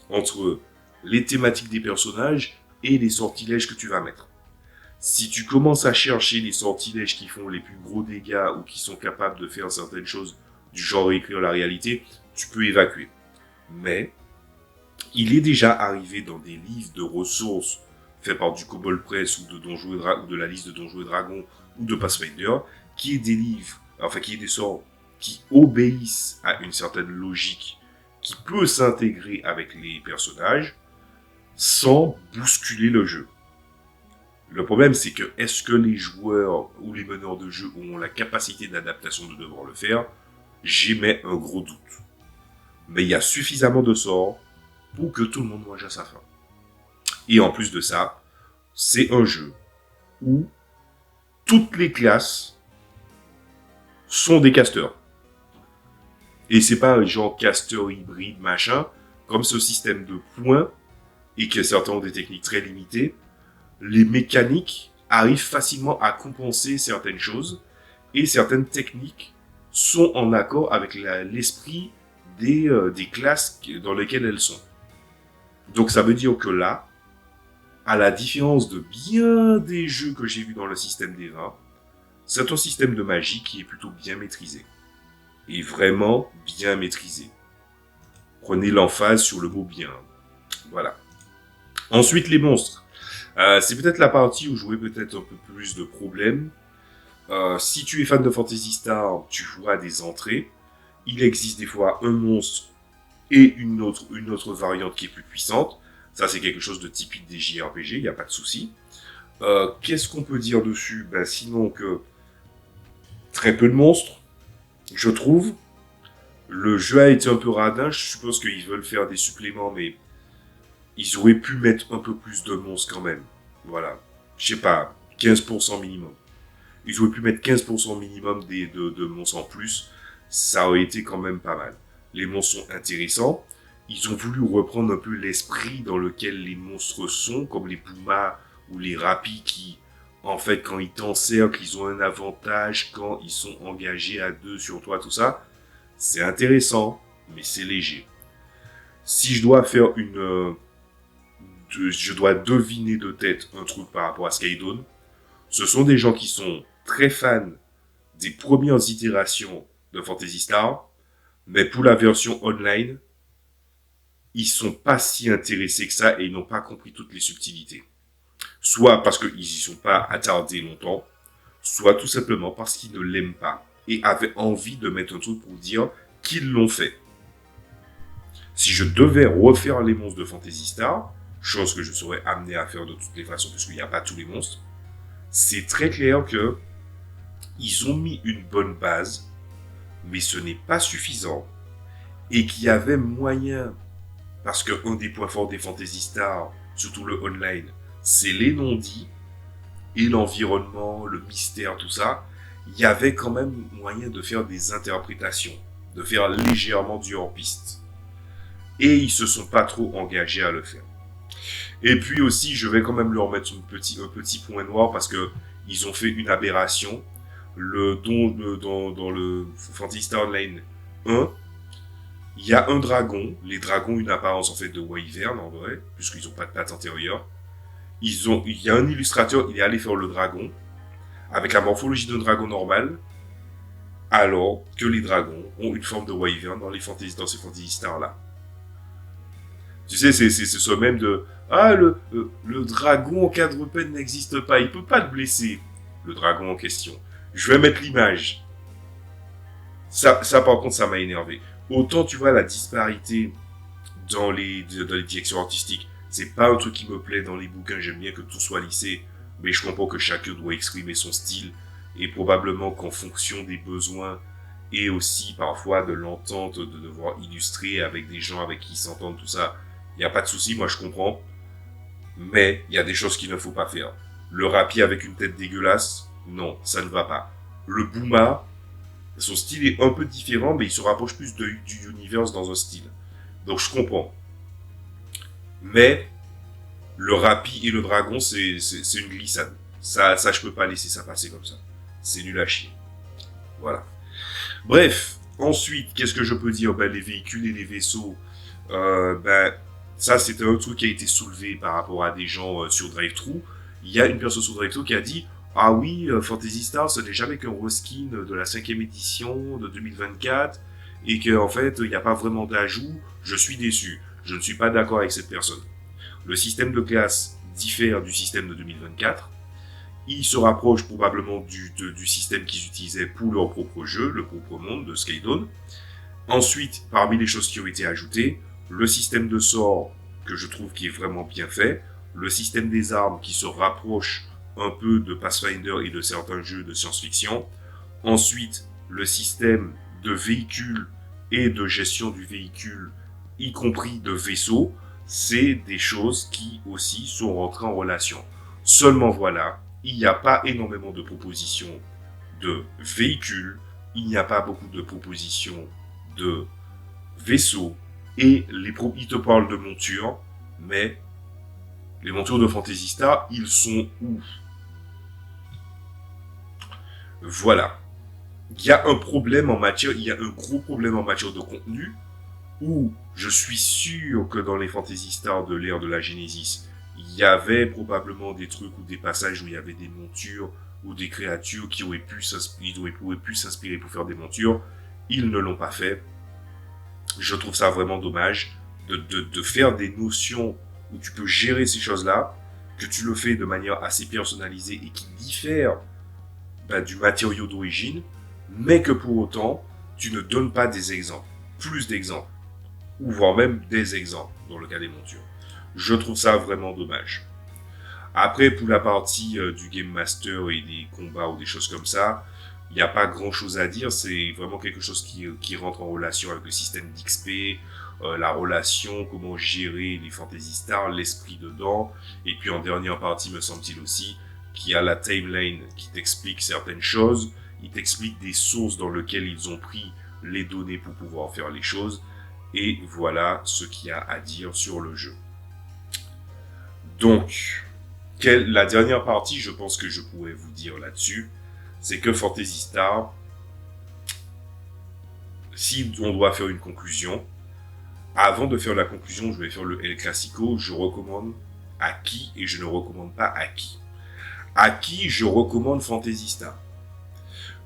Speaker 1: entre les thématiques des personnages et les sortilèges que tu vas mettre. Si tu commences à chercher les sortilèges qui font les plus gros dégâts ou qui sont capables de faire certaines choses du genre écrire la réalité, tu peux évacuer. Mais il est déjà arrivé dans des livres de ressources faits par du Cobalt Press ou de Donjons et Dragons, ou de la liste de Donjons et Dragons ou de Pathfinder, qui est des livres, enfin qui est des sorts qui obéissent à une certaine logique qui peut s'intégrer avec les personnages sans bousculer le jeu. Le problème, c'est que est-ce que les joueurs ou les meneurs de jeu ont la capacité d'adaptation de devoir le faire? J'émets un gros doute. Mais il y a suffisamment de sorts pour que tout le monde mange à sa faim. Et en plus de ça, c'est un jeu où toutes les classes sont des casteurs. Et c'est pas un genre casteur hybride, machin. comme ce système de points, et que certains ont des techniques très limitées, les mécaniques arrivent facilement à compenser certaines choses, et certaines techniques sont en accord avec l'esprit des classes dans lesquelles elles sont. Donc ça veut dire que là, à la différence de bien des jeux que j'ai vus dans le système des 20, c'est un système de magie qui est plutôt bien maîtrisé. Et vraiment bien maîtrisé. Prenez l'emphase sur le mot bien. Voilà. Ensuite, les monstres. C'est peut-être la partie où j'aurais peut-être un peu plus de problèmes. Si tu es fan de Phantasy Star, tu vois des entrées. Il existe des fois un monstre et une autre variante qui est plus puissante. Ça, c'est quelque chose de typique des JRPG, il n'y a pas de souci. Qu'est-ce qu'on peut dire dessus? Sinon que très peu de monstres, je trouve. Le jeu a été un peu radin, je suppose qu'ils veulent faire des suppléments, mais ils auraient pu mettre un peu plus de monstres quand même. Voilà. Je sais pas, 15% minimum. Ils auraient pu mettre 15% minimum de monstres en plus. Ça aurait été quand même pas mal. Les monstres sont intéressants. Ils ont voulu reprendre un peu l'esprit dans lequel les monstres sont, comme les Pumas ou les Rapis qui, en fait, quand ils t'encerclent, ils ont un avantage quand ils sont engagés à 2 sur toi, tout ça. C'est intéressant, mais c'est léger. Si je dois faire je dois deviner de tête un truc par rapport à Skydawn, ce sont des gens qui sont très fans des premières itérations de Phantasy Star, mais pour la version online, ils sont pas si intéressés que ça et ils n'ont pas compris toutes les subtilités. Soit parce qu'ils y sont pas attardés longtemps, soit tout simplement parce qu'ils ne l'aiment pas et avaient envie de mettre un truc pour dire qu'ils l'ont fait. Si je devais refaire les monstres de Phantasy Star, chose que je serais amené à faire de toutes les façons puisqu'il n'y a pas tous les monstres, c'est très clair que ils ont mis une bonne base, mais ce n'est pas suffisant et qu'il y avait moyen, parce que un des points forts des Phantasy Star, surtout le online, c'est les non-dits et l'environnement, le mystère, tout ça. Il y avait quand même moyen de faire des interprétations, de faire légèrement du hors-piste. Et ils se sont pas trop engagés à le faire. Et puis aussi, je vais quand même leur mettre un petit point noir parce que ils ont fait une aberration. Dans le Phantasy Star Online 1, il y a un dragon. Les dragons ont une apparence en fait de wyvern en vrai, puisqu'ils n'ont pas de pattes antérieures. Il y a un illustrateur, il est allé faire le dragon avec la morphologie d'un dragon normal, alors que les dragons ont une forme de wyvern dans ces Phantasy Star là. Tu sais, c'est ce même de le dragon en quadrupède n'existe pas, il peut pas te blesser. Le dragon en question. Je vais mettre l'image. Ça par contre, ça m'a énervé. Autant tu vois la disparité dans les directions artistiques, c'est pas un truc qui me plaît dans les bouquins, j'aime bien que tout soit lissé, mais je comprends que chacun doit exprimer son style, et probablement qu'en fonction des besoins, et aussi parfois de l'entente, de devoir illustrer avec des gens avec qui ils s'entendent, tout ça, il n'y a pas de souci, moi je comprends, mais il y a des choses qu'il ne faut pas faire. Le Rapi avec une tête dégueulasse, non, ça ne va pas. Le Buma, son style est un peu différent, mais il se rapproche plus du Universe dans un style. Donc je comprends. Mais le Rapi et le dragon, c'est une glissade. Ça, je peux pas laisser ça passer comme ça. C'est nul à chier. Voilà. Bref, ensuite, qu'est-ce que je peux dire? Les véhicules et les vaisseaux, ça c'était un truc qui a été soulevé par rapport à des gens sur DriveThru. Il y a une personne sur DriveThru qui a dit ah oui, Phantasy Star, ce n'est jamais qu'un reskin de la 5e édition de 2024 et qu'en fait, il n'y a pas vraiment d'ajout. Je suis déçu. Je ne suis pas d'accord avec cette personne. Le système de classe diffère du système de 2024. Il se rapproche probablement du système qu'ils utilisaient pour leur propre jeu, le propre monde de Skydawn. Ensuite, parmi les choses qui ont été ajoutées, le système de sorts que je trouve qui est vraiment bien fait, le système des armes qui se rapproche un peu de Pathfinder et de certains jeux de science-fiction. Ensuite, le système de véhicules et de gestion du véhicule, y compris de vaisseaux, c'est des choses qui aussi sont rentrées en relation. Seulement voilà, il n'y a pas énormément de propositions de véhicules, il n'y a pas beaucoup de propositions de vaisseaux, Et ils te parlent de montures, mais les montures de Fantasy Star, ils sont où? Voilà. Il y a un problème en matière, il y a un gros problème en matière de contenu, où je suis sûr que dans les Fantasy Star de l'ère de la Genesis, il y avait probablement des trucs ou des passages où il y avait des montures ou des créatures qui auraient pu s'inspirer pour faire des montures. Ils ne l'ont pas fait. Je trouve ça vraiment dommage de faire des notions où tu peux gérer ces choses-là, que tu le fais de manière assez personnalisée et qui diffère du matériau d'origine, mais que pour autant, tu ne donnes pas des exemples, plus d'exemples, ou voire même des exemples dans le cas des montures. Je trouve ça vraiment dommage. Après, pour la partie du Game Master et des combats ou des choses comme ça, il n'y a pas grand chose à dire, c'est vraiment quelque chose qui rentre en relation avec le système d'XP, la relation, comment gérer les Fantasy Stars, l'esprit dedans, et puis en dernière partie, me semble-t-il aussi, qu'il y a la timeline qui t'explique certaines choses, il t'explique des sources dans lesquelles ils ont pris les données pour pouvoir faire les choses, et voilà ce qu'il y a à dire sur le jeu. Donc, la dernière partie, je pense que je pourrais vous dire là-dessus, c'est que Fantasy Star, si on doit faire une conclusion, avant de faire la conclusion, je vais faire le El Clasico, je recommande à qui et je ne recommande pas à qui. À qui je recommande Fantasy Star?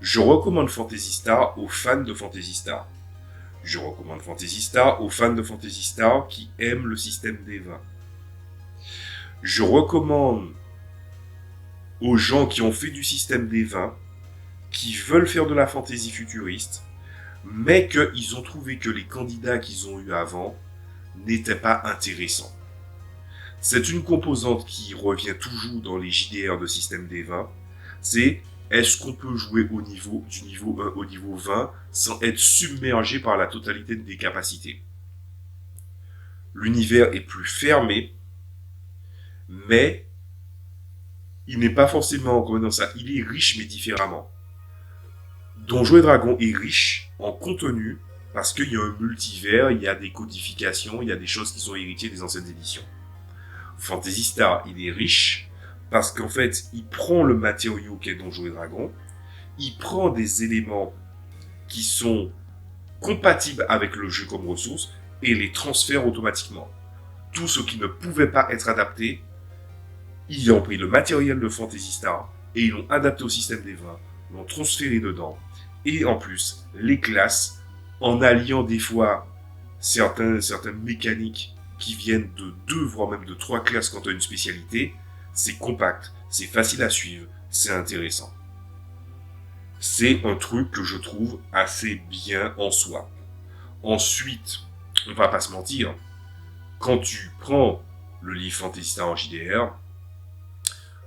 Speaker 1: Je recommande Fantasy Star aux fans de Fantasy Star. Je recommande Fantasy Star aux fans de Fantasy Star qui aiment le système des 20. Je recommande aux gens qui ont fait du système des 20, qui veulent faire de la fantasy futuriste, mais qu'ils ont trouvé que les candidats qu'ils ont eu avant n'étaient pas intéressants. C'est une composante qui revient toujours dans les JDR de système des 20, c'est est-ce qu'on peut jouer du niveau 1 au niveau 20 sans être submergé par la totalité des capacités. L'univers est plus fermé, mais il n'est pas forcément comme dans ça. Il est riche mais différemment. Donjons et Dragons est riche en contenu parce qu'il y a un multivers, il y a des codifications, il y a des choses qui sont héritées des anciennes éditions. Fantasy Star, il est riche parce qu'en fait, il prend le matériau qu'est Donjons et Dragons, il prend des éléments qui sont compatibles avec le jeu comme ressources et les transfère automatiquement. Tout ce qui ne pouvait pas être adapté, ils ont pris le matériel de Fantasy Star et ils l'ont adapté au système des 20, l'ont transféré dedans. Et en plus, les classes, en alliant des fois certaines mécaniques qui viennent de 2 voire même de 3 classes quand on a une spécialité, c'est compact, c'est facile à suivre, c'est intéressant. C'est un truc que je trouve assez bien en soi. Ensuite, on va pas se mentir, quand tu prends le livre Fantasy Star en JDR,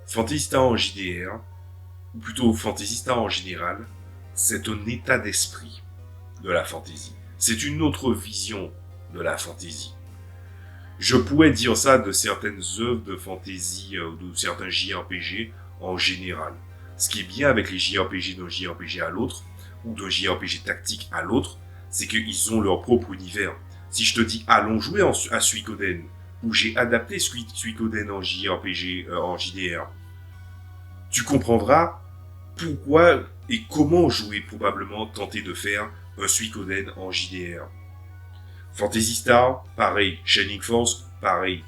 Speaker 1: Fantasy Star en JDR, ou plutôt Fantasy Star en général, c'est un état d'esprit de la fantasy. C'est une autre vision de la fantasy. Je pourrais dire ça de certaines œuvres de fantasy ou de certains JRPG en général. Ce qui est bien avec les JRPG d'un JRPG à l'autre, ou d'un JRPG tactique à l'autre, c'est qu'ils ont leur propre univers. Si je te dis allons jouer à Suikoden, où j'ai adapté Suikoden en JRPG, en JDR, tu comprendras pourquoi et comment jouer probablement tenter de faire un Suikoden en JDR. Fantasy Star, pareil. Shining Force, pareil.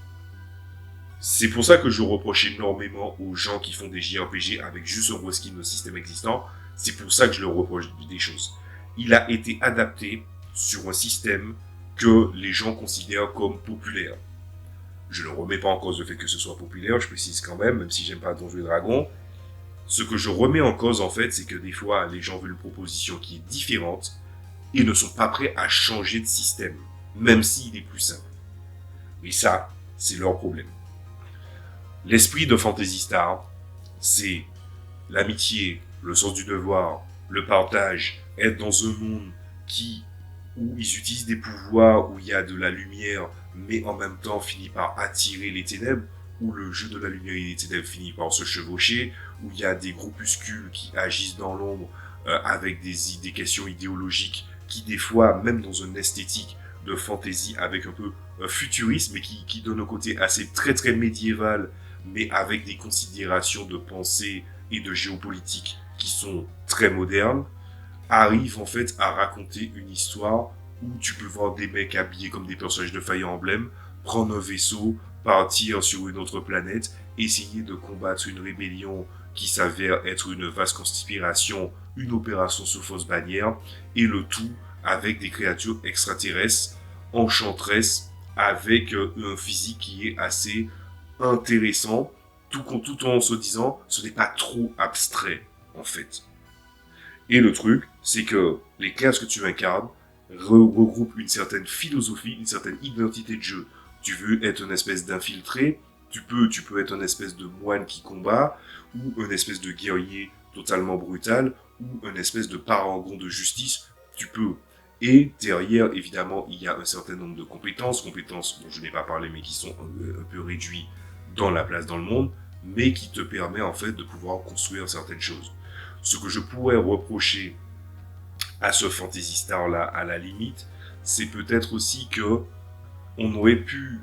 Speaker 1: C'est pour ça que je reproche énormément aux gens qui font des JRPG avec juste un reskin de système existant. C'est pour ça que je leur reproche des choses. Il a été adapté sur un système que les gens considèrent comme populaire. Je ne remets pas en cause le fait que ce soit populaire, je précise quand même si j'aime pas Donjons et Dragons. Ce que je remets en cause, en fait, c'est que des fois, les gens veulent une proposition qui est différente et ne sont pas prêts à changer de système, même s'il est plus simple. Et ça, c'est leur problème. L'esprit de Fantasy Star, c'est l'amitié, le sens du devoir, le partage, être dans un monde où ils utilisent des pouvoirs, où il y a de la lumière, mais en même temps finit par attirer les ténèbres, où le jeu de la lumière et des ténèbres finit par se chevaucher, où il y a des groupuscules qui agissent dans l'ombre avec des questions idéologiques qui des fois, même dans une esthétique, de fantasy avec un peu futuriste, mais qui donne un côté assez très très médiéval, mais avec des considérations de pensée et de géopolitique qui sont très modernes, arrive en fait à raconter une histoire où tu peux voir des mecs habillés comme des personnages de Fire Emblem, prendre un vaisseau, partir sur une autre planète, essayer de combattre une rébellion qui s'avère être une vaste conspiration, une opération sous fausse bannière, et le tout avec des créatures extraterrestres, enchanteresses, avec un physique qui est assez intéressant, tout en se disant, ce n'est pas trop abstrait, en fait. Et le truc, c'est que les classes que tu incarnes regroupent une certaine philosophie, une certaine identité de jeu. Tu veux être une espèce d'infiltré, tu peux être une espèce de moine qui combat, ou une espèce de guerrier totalement brutal, ou une espèce de parangon de justice, tu peux. Et derrière, évidemment, il y a un certain nombre de compétences dont je n'ai pas parlé, mais qui sont un peu réduites dans la place dans le monde, mais qui te permet en fait de pouvoir construire certaines choses. Ce que je pourrais reprocher à ce Phantasy Star là, à la limite, c'est peut-être aussi que on aurait pu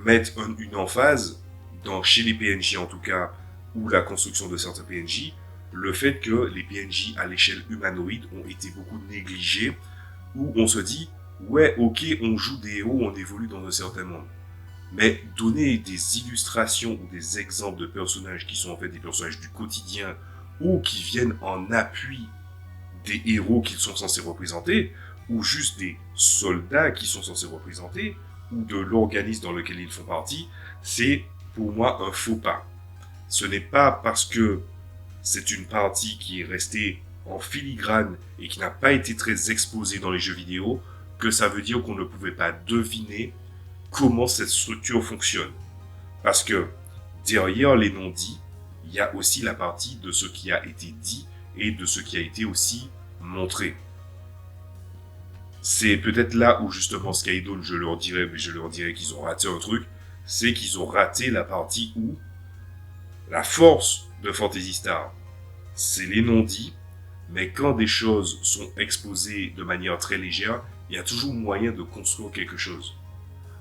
Speaker 1: mettre une emphase chez les PNJ en tout cas, ou la construction de certains PNJ, le fait que les PNJ à l'échelle humanoïde ont été beaucoup négligés, où on se dit, ouais, ok, on joue des héros, on évolue dans un certain monde. Mais donner des illustrations ou des exemples de personnages qui sont en fait des personnages du quotidien ou qui viennent en appui des héros qu'ils sont censés représenter, ou juste des soldats qui sont censés représenter, ou de l'organisme dans lequel ils font partie, c'est pour moi un faux pas. Ce n'est pas parce que c'est une partie qui est restée en filigrane et qui n'a pas été très exposée dans les jeux vidéo que ça veut dire qu'on ne pouvait pas deviner comment cette structure fonctionne. Parce que derrière les non-dits, il y a aussi la partie de ce qui a été dit et de ce qui a été aussi montré. C'est peut-être là où justement Skydone, je leur dirais qu'ils ont raté un truc, c'est qu'ils ont raté la partie où la force de Phantasy Star, c'est les non-dits, mais quand des choses sont exposées de manière très légère, il y a toujours moyen de construire quelque chose.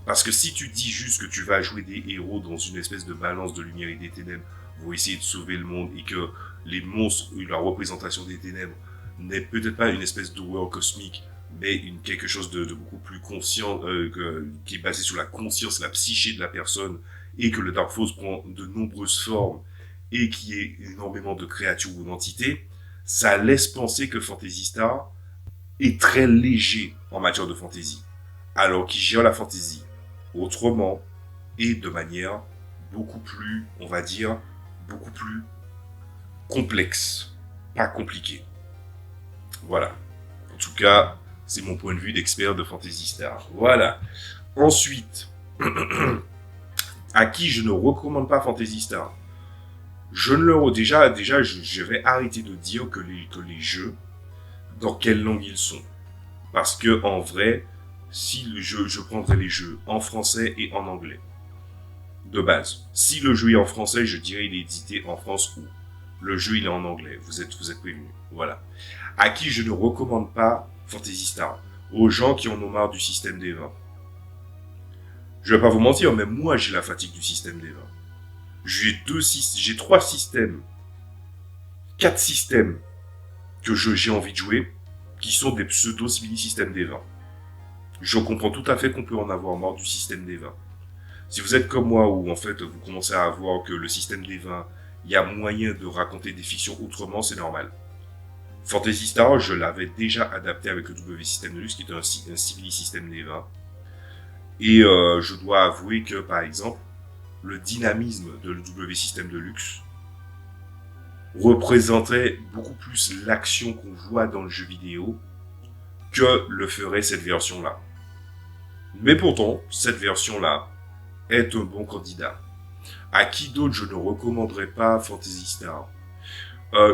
Speaker 1: Parce que si tu dis juste que tu vas jouer des héros dans une espèce de balance de lumière et des ténèbres pour essayer de sauver le monde et que les monstres ou la représentation des ténèbres n'est peut-être pas une espèce d'horreur cosmique, mais quelque chose de beaucoup plus conscient, qui est basé sur la conscience, la psyché de la personne, et que le Dark Force prend de nombreuses formes et qui est énormément de créatures ou d'entités, ça laisse penser que Phantasy Star est très léger en matière de fantasy, alors qu'il gère la fantasy autrement et de manière beaucoup plus, on va dire, beaucoup plus complexe, pas compliqué. Voilà. En tout cas, c'est mon point de vue d'expert de Phantasy Star. Voilà. Ensuite, à qui je ne recommande pas Phantasy Star. Je ne le déjà, je vais arrêter de dire que les jeux, dans quelle langue ils sont. Parce que en vrai, si le jeu, je prendrais les jeux en français et en anglais. De base. Si le jeu est en français, je dirais il est édité en France ou le jeu il est en anglais. Vous êtes prévenus. Voilà. À qui je ne recommande pas Phantasy Star. Aux gens qui en ont marre du système des 20. Je vais pas vous mentir, mais moi j'ai la fatigue du système des 20. J'ai 3 systèmes, 4 systèmes que j'ai envie de jouer, qui sont des pseudo-systèmes des 20. Je comprends tout à fait qu'on peut en avoir marre du système des 20. Si vous êtes comme moi, où en fait vous commencez à voir que le système des 20, il y a moyen de raconter des fictions autrement, c'est normal. Phantasy Star, je l'avais déjà adapté avec le W System Deluxe, qui est un civil système des 20. Et je dois avouer que, par exemple, le dynamisme de le W System Deluxe représentait beaucoup plus l'action qu'on voit dans le jeu vidéo que le ferait cette version-là. Mais pourtant, cette version-là est un bon candidat. À qui d'autre je ne recommanderais pas Phantasy Star?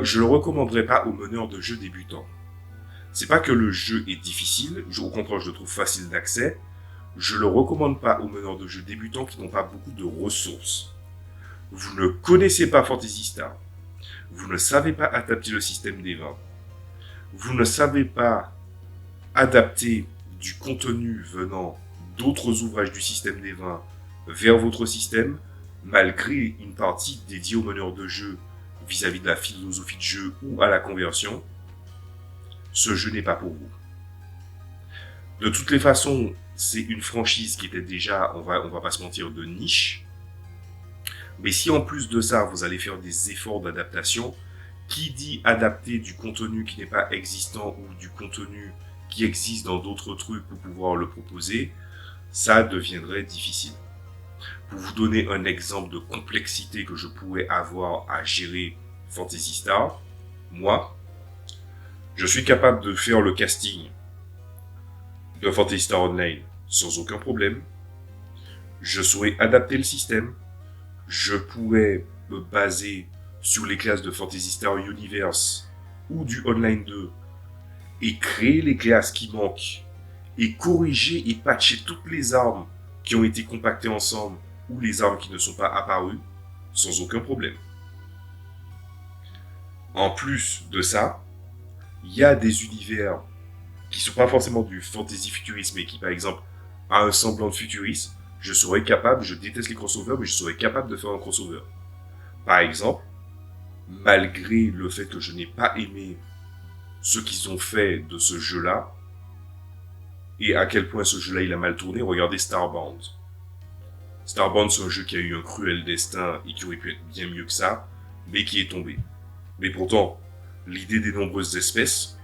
Speaker 1: Je le recommanderais pas aux meneurs de jeux débutants. C'est pas que le jeu est difficile, au contraire je le trouve facile d'accès. Je le recommande pas aux meneurs de jeux débutants qui n'ont pas beaucoup de ressources. Vous ne connaissez pas Phantasy Star. Vous ne savez pas adapter le système des 20. Vous ne savez pas adapter du contenu venant d'autres ouvrages du système des vins vers votre système, malgré une partie dédiée aux meneurs de jeu vis-à-vis de la philosophie de jeu ou à la conversion, ce jeu n'est pas pour vous. De toutes les façons, c'est une franchise qui était déjà, on va pas se mentir, de niche. Mais si en plus de ça, vous allez faire des efforts d'adaptation, qui dit adapter du contenu qui n'est pas existant ou du contenu qui existe dans d'autres trucs pour pouvoir le proposer, ça deviendrait difficile. Pour vous donner un exemple de complexité que je pourrais avoir à gérer Phantasy Star, moi, je suis capable de faire le casting de Phantasy Star Online sans aucun problème. Je saurais adapter le système. Je pourrais me baser sur les classes de Phantasy Star Universe ou du Online 2 et créer les classes qui manquent et corriger et patcher toutes les armes qui ont été compactées ensemble ou les armes qui ne sont pas apparues sans aucun problème. En plus de ça, il y a des univers qui sont pas forcément du fantasy futuriste, mais qui par exemple a un semblant de futuriste. Je serais capable, je déteste les crossovers, mais je serais capable de faire un crossover. Par exemple, malgré le fait que je n'ai pas aimé ce qu'ils ont fait de ce jeu-là, et à quel point ce jeu-là il a mal tourné, regardez Starbound. Starbound, c'est un jeu qui a eu un cruel destin et qui aurait pu être bien mieux que ça, mais qui est tombé. Mais pourtant, l'idée des nombreuses espèces,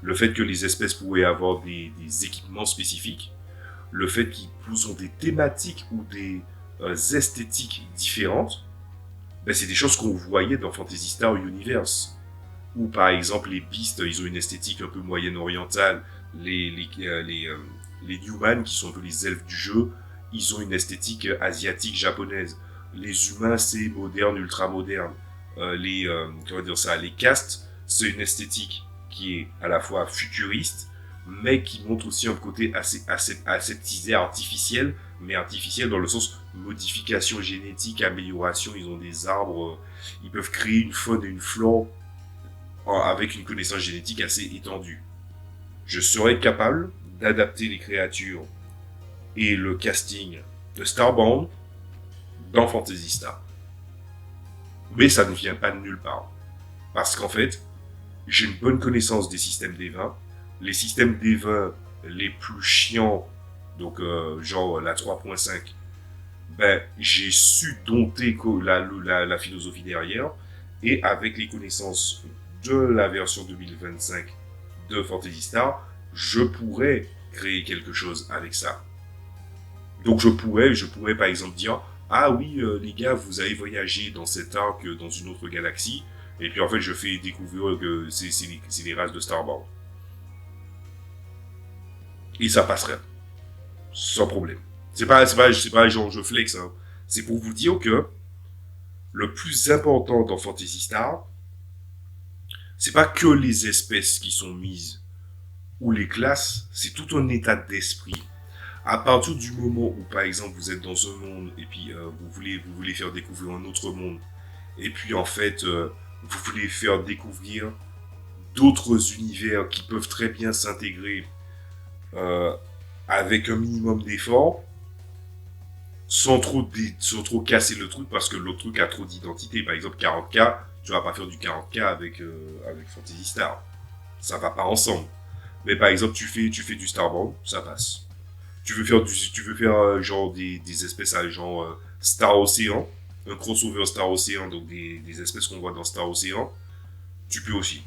Speaker 1: le fait que les espèces pouvaient avoir des équipements spécifiques, le fait qu'ils ont des thématiques ou des esthétiques différentes, ben c'est des choses qu'on voyait dans Phantasy Star Universe. Ou par exemple les Beasts, ils ont une esthétique un peu moyenne-orientale. Les Newman, qui sont un peu les elfes du jeu, ils ont une esthétique asiatique japonaise. Les humains, c'est moderne, ultra moderne. Les castes, c'est une esthétique qui est à la fois futuriste, mais qui montre aussi un côté assez aseptisé, artificiel, mais artificiel dans le sens modification génétique, amélioration. Ils ont des arbres, ils peuvent créer une faune et une flore avec une connaissance génétique assez étendue. Je serais capable d'adapter les créatures et le casting de Starbound dans Phantasy Star. Mais ça ne vient pas de nulle part. Parce qu'en fait, j'ai une bonne connaissance des systèmes des vins. Les systèmes des vins les plus chiants, donc genre la 3.5, ben j'ai su dompter la philosophie derrière. Et avec les connaissances de la version 2025 de Phantasy Star, je pourrais créer quelque chose avec ça. Donc je pourrais par exemple dire, ah oui les gars, vous avez voyagé dans cet arc dans une autre galaxie, et puis en fait je fais découvrir que c'est les races de Starbound. Et ça passerait. Sans problème. C'est pas genre je flex, hein. C'est pour vous dire que le plus important dans Phantasy Star, c'est pas que les espèces qui sont mises ou les classes, c'est tout un état d'esprit. À partir du moment où, par exemple, vous êtes dans un monde et puis vous voulez faire découvrir un autre monde, et puis en fait, vous voulez faire découvrir d'autres univers qui peuvent très bien s'intégrer avec un minimum d'effort, sans trop casser le truc, parce que l'autre truc a trop d'identité. Par exemple, 40K, tu vas pas faire du 40K avec Phantasy Star. Ça va pas ensemble. Mais par exemple, tu fais du Starbound, ça passe. Tu veux faire genre des espèces à genre Star Ocean, un crossover Star Ocean, donc des espèces qu'on voit dans Star Ocean, tu peux aussi.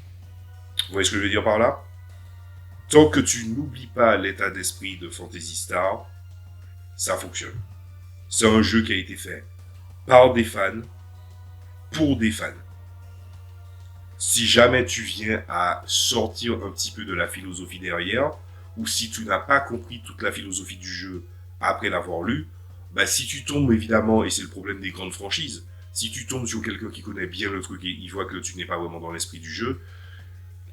Speaker 1: Vous voyez ce que je veux dire par là? Tant que tu n'oublies pas l'état d'esprit de Phantasy Star, ça fonctionne. C'est un jeu qui a été fait par des fans, pour des fans. Si jamais tu viens à sortir un petit peu de la philosophie derrière, ou si tu n'as pas compris toute la philosophie du jeu après l'avoir lu, bah si tu tombes évidemment, et c'est le problème des grandes franchises, si tu tombes sur quelqu'un qui connaît bien le truc et il voit que tu n'es pas vraiment dans l'esprit du jeu,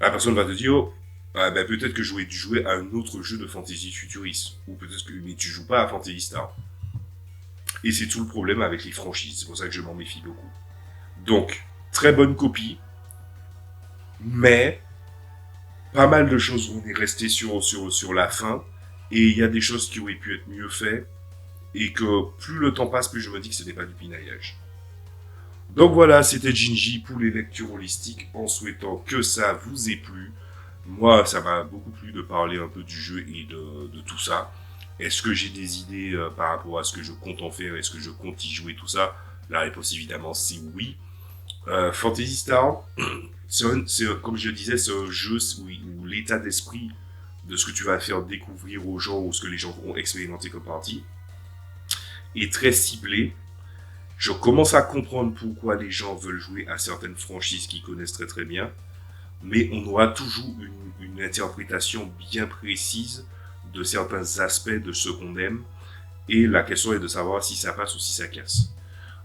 Speaker 1: la personne va te dire, peut-être que j'aurais dû jouer à un autre jeu de fantasy futuriste, ou peut-être que mais tu joues pas à Phantasy Star. Et c'est tout le problème avec les franchises, c'est pour ça que je m'en méfie beaucoup. Donc, très bonne copie, mais pas mal de choses, on est resté sur la fin, et il y a des choses qui auraient pu être mieux faites, et que plus le temps passe, plus je me dis que ce n'est pas du pinaillage. Donc voilà, c'était Ginji pour les lectures holistiques, en souhaitant que ça vous ait plu. Moi, ça m'a beaucoup plu de parler un peu du jeu et de tout ça. Est-ce que j'ai des idées par rapport à ce que je compte en faire? Est-ce que je compte y jouer tout ça? La réponse évidemment c'est oui. Fantasy Star, comme je le disais, c'est un jeu où l'état d'esprit de ce que tu vas faire découvrir aux gens ou ce que les gens ont expérimenté comme partie est très ciblé. Je commence à comprendre pourquoi les gens veulent jouer à certaines franchises qu'ils connaissent très très bien, mais on aura toujours une interprétation bien précise de certains aspects de ce qu'on aime, et la question est de savoir si ça passe ou si ça casse.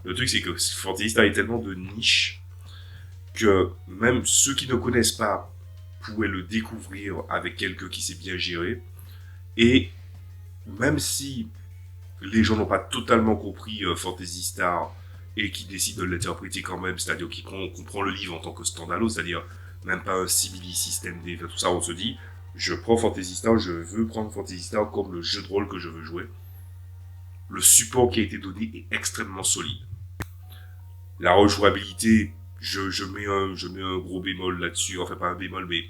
Speaker 1: Le truc c'est que Fantasy Star est tellement de niche que même ceux qui ne connaissent pas pourraient le découvrir avec quelqu'un qui sait bien gérer, et même si les gens n'ont pas totalement compris Fantasy Star et qui décident de l'interpréter quand même, c'est-à-dire qui comprend le livre en tant que standalone, c'est-à-dire même pas un simili système D, tout ça, on se dit, je prends Fantasy Star, je veux prendre Fantasy Star comme le jeu de rôle que je veux jouer. Le support qui a été donné est extrêmement solide. La rejouabilité, je mets un gros bémol là-dessus, enfin pas un bémol, mais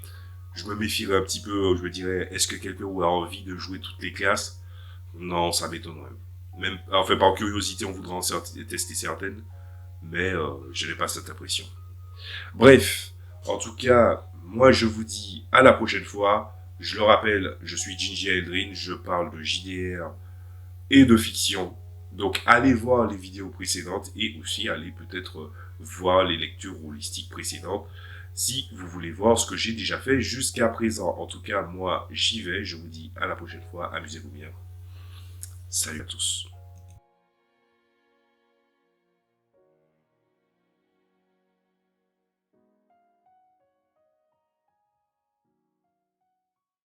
Speaker 1: je me méfierais un petit peu, je me dirais, est-ce que quelqu'un aura envie de jouer toutes les classes? Non, ça m'étonnerait. Même, enfin, par curiosité, on voudra en tester certaines, mais je n'ai pas cette impression. Bref, en tout cas, moi je vous dis à la prochaine fois. Je le rappelle, je suis Ginji Eldrin, je parle de JDR et de fiction. Donc allez voir les vidéos précédentes et aussi allez peut-être voir les lectures holistiques précédentes si vous voulez voir ce que j'ai déjà fait jusqu'à présent. En tout cas, moi j'y vais, je vous dis à la prochaine fois, amusez-vous bien. Salut à tous.